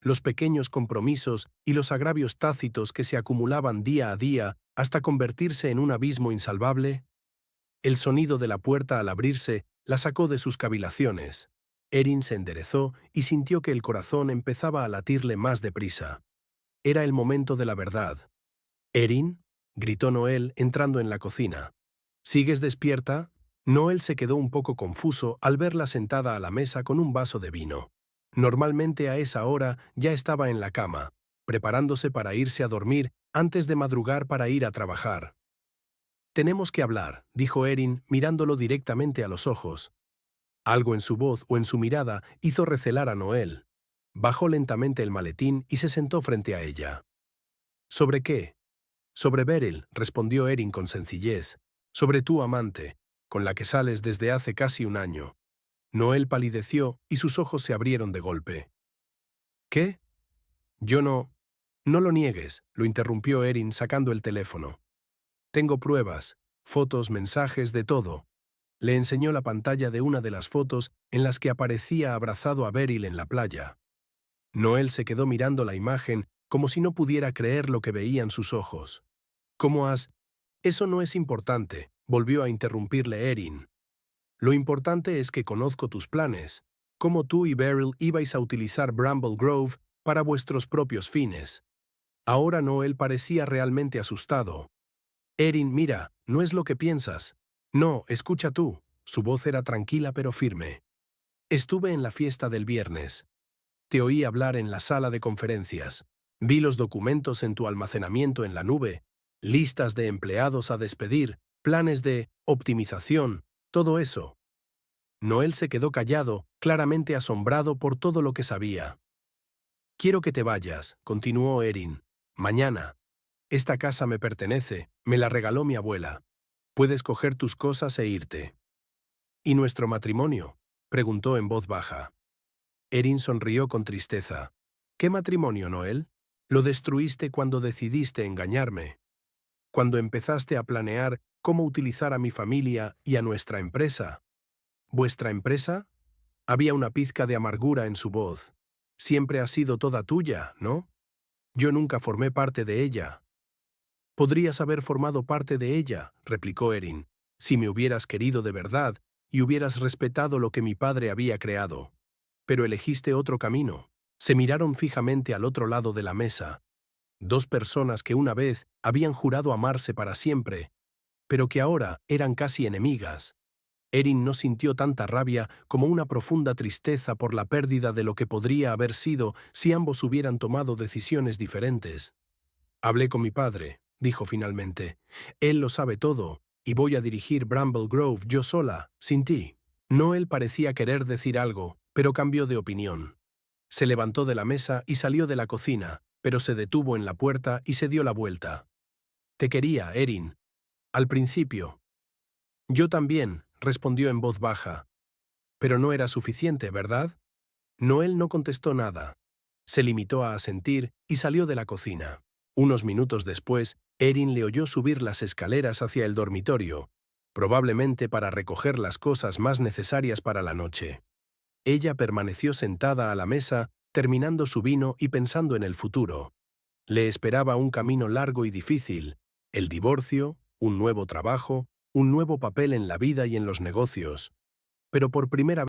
los pequeños compromisos y los agravios tácitos que se acumulaban día a día hasta convertirse en un abismo insalvable. El sonido de la puerta al abrirse la sacó de sus cavilaciones. Erin se enderezó y sintió que el corazón empezaba a latirle más deprisa. Era el momento de la verdad. «¿Erin?», gritó Noel entrando en la cocina. «¿Sigues despierta?». Noel se quedó un poco confuso al verla sentada a la mesa con un vaso de vino. Normalmente a esa hora ya estaba en la cama, preparándose para irse a dormir antes de madrugar para ir a trabajar. «Tenemos que hablar», dijo Erin mirándolo directamente a los ojos. Algo en su voz o en su mirada hizo recelar a Noel. Bajó lentamente el maletín y se sentó frente a ella. «¿Sobre qué?». «Sobre Beryl», respondió Erin con sencillez. «Sobre tu amante, con la que sales desde hace casi un año». Noel palideció y sus ojos se abrieron de golpe. «¿Qué?». «Yo no». «No lo niegues», lo interrumpió Erin sacando el teléfono. «Tengo pruebas, fotos, mensajes, de todo». Le enseñó la pantalla de una de las fotos en las que aparecía abrazado a Beryl en la playa. Noel se quedó mirando la imagen como si no pudiera creer lo que veían sus ojos. «¿Cómo has...». «Eso no es importante», volvió a interrumpirle Erin. «Lo importante es que conozco tus planes, cómo tú y Beryl ibais a utilizar Bramble Grove para vuestros propios fines». Ahora Noel parecía realmente asustado. «Erin, mira, no es lo que piensas». «No, escucha tú». Su voz era tranquila pero firme. Estuve en la fiesta del viernes. Te oí hablar en la sala de conferencias. Vi los documentos en tu almacenamiento en la nube, listas de empleados a despedir, planes de optimización, todo eso. Noel se quedó callado, claramente asombrado por todo lo que sabía. Quiero que te vayas, continuó Erin. Mañana. Esta casa me pertenece, me la regaló mi abuela. Puedes coger tus cosas e irte. ¿Y nuestro matrimonio?, preguntó en voz baja. Erin sonrió con tristeza. ¿Qué matrimonio, Noel? Lo destruiste cuando decidiste engañarme. Cuando empezaste a planear cómo utilizar a mi familia y a nuestra empresa. ¿Vuestra empresa? Había una pizca de amargura en su voz. Siempre ha sido toda tuya, ¿no? Yo nunca formé parte de ella. Podrías haber formado parte de ella, replicó Erin, si me hubieras querido de verdad y hubieras respetado lo que mi padre había creado. Pero elegiste otro camino. Se miraron fijamente al otro lado de la mesa. Dos personas que una vez habían jurado amarse para siempre, pero que ahora eran casi enemigas. Erin no sintió tanta rabia como una profunda tristeza por la pérdida de lo que podría haber sido si ambos hubieran tomado decisiones diferentes. Hablé con mi padre, dijo finalmente. Él lo sabe todo, y voy a dirigir Bramble Grove yo sola, sin ti. Noel parecía querer decir algo, pero cambió de opinión. Se levantó de la mesa y salió de la cocina, pero se detuvo en la puerta y se dio la vuelta. Te quería, Erin. Al principio. Yo también, respondió en voz baja. Pero no era suficiente, ¿verdad? Noel no contestó nada. Se limitó a asentir y salió de la cocina. Unos minutos después, Erin le oyó subir las escaleras hacia el dormitorio, probablemente para recoger las cosas más necesarias para la noche. Ella permaneció sentada a la mesa, terminando su vino y pensando en el futuro. Le esperaba un camino largo y difícil, el divorcio, un nuevo trabajo, un nuevo papel en la vida y en los negocios. Pero por primera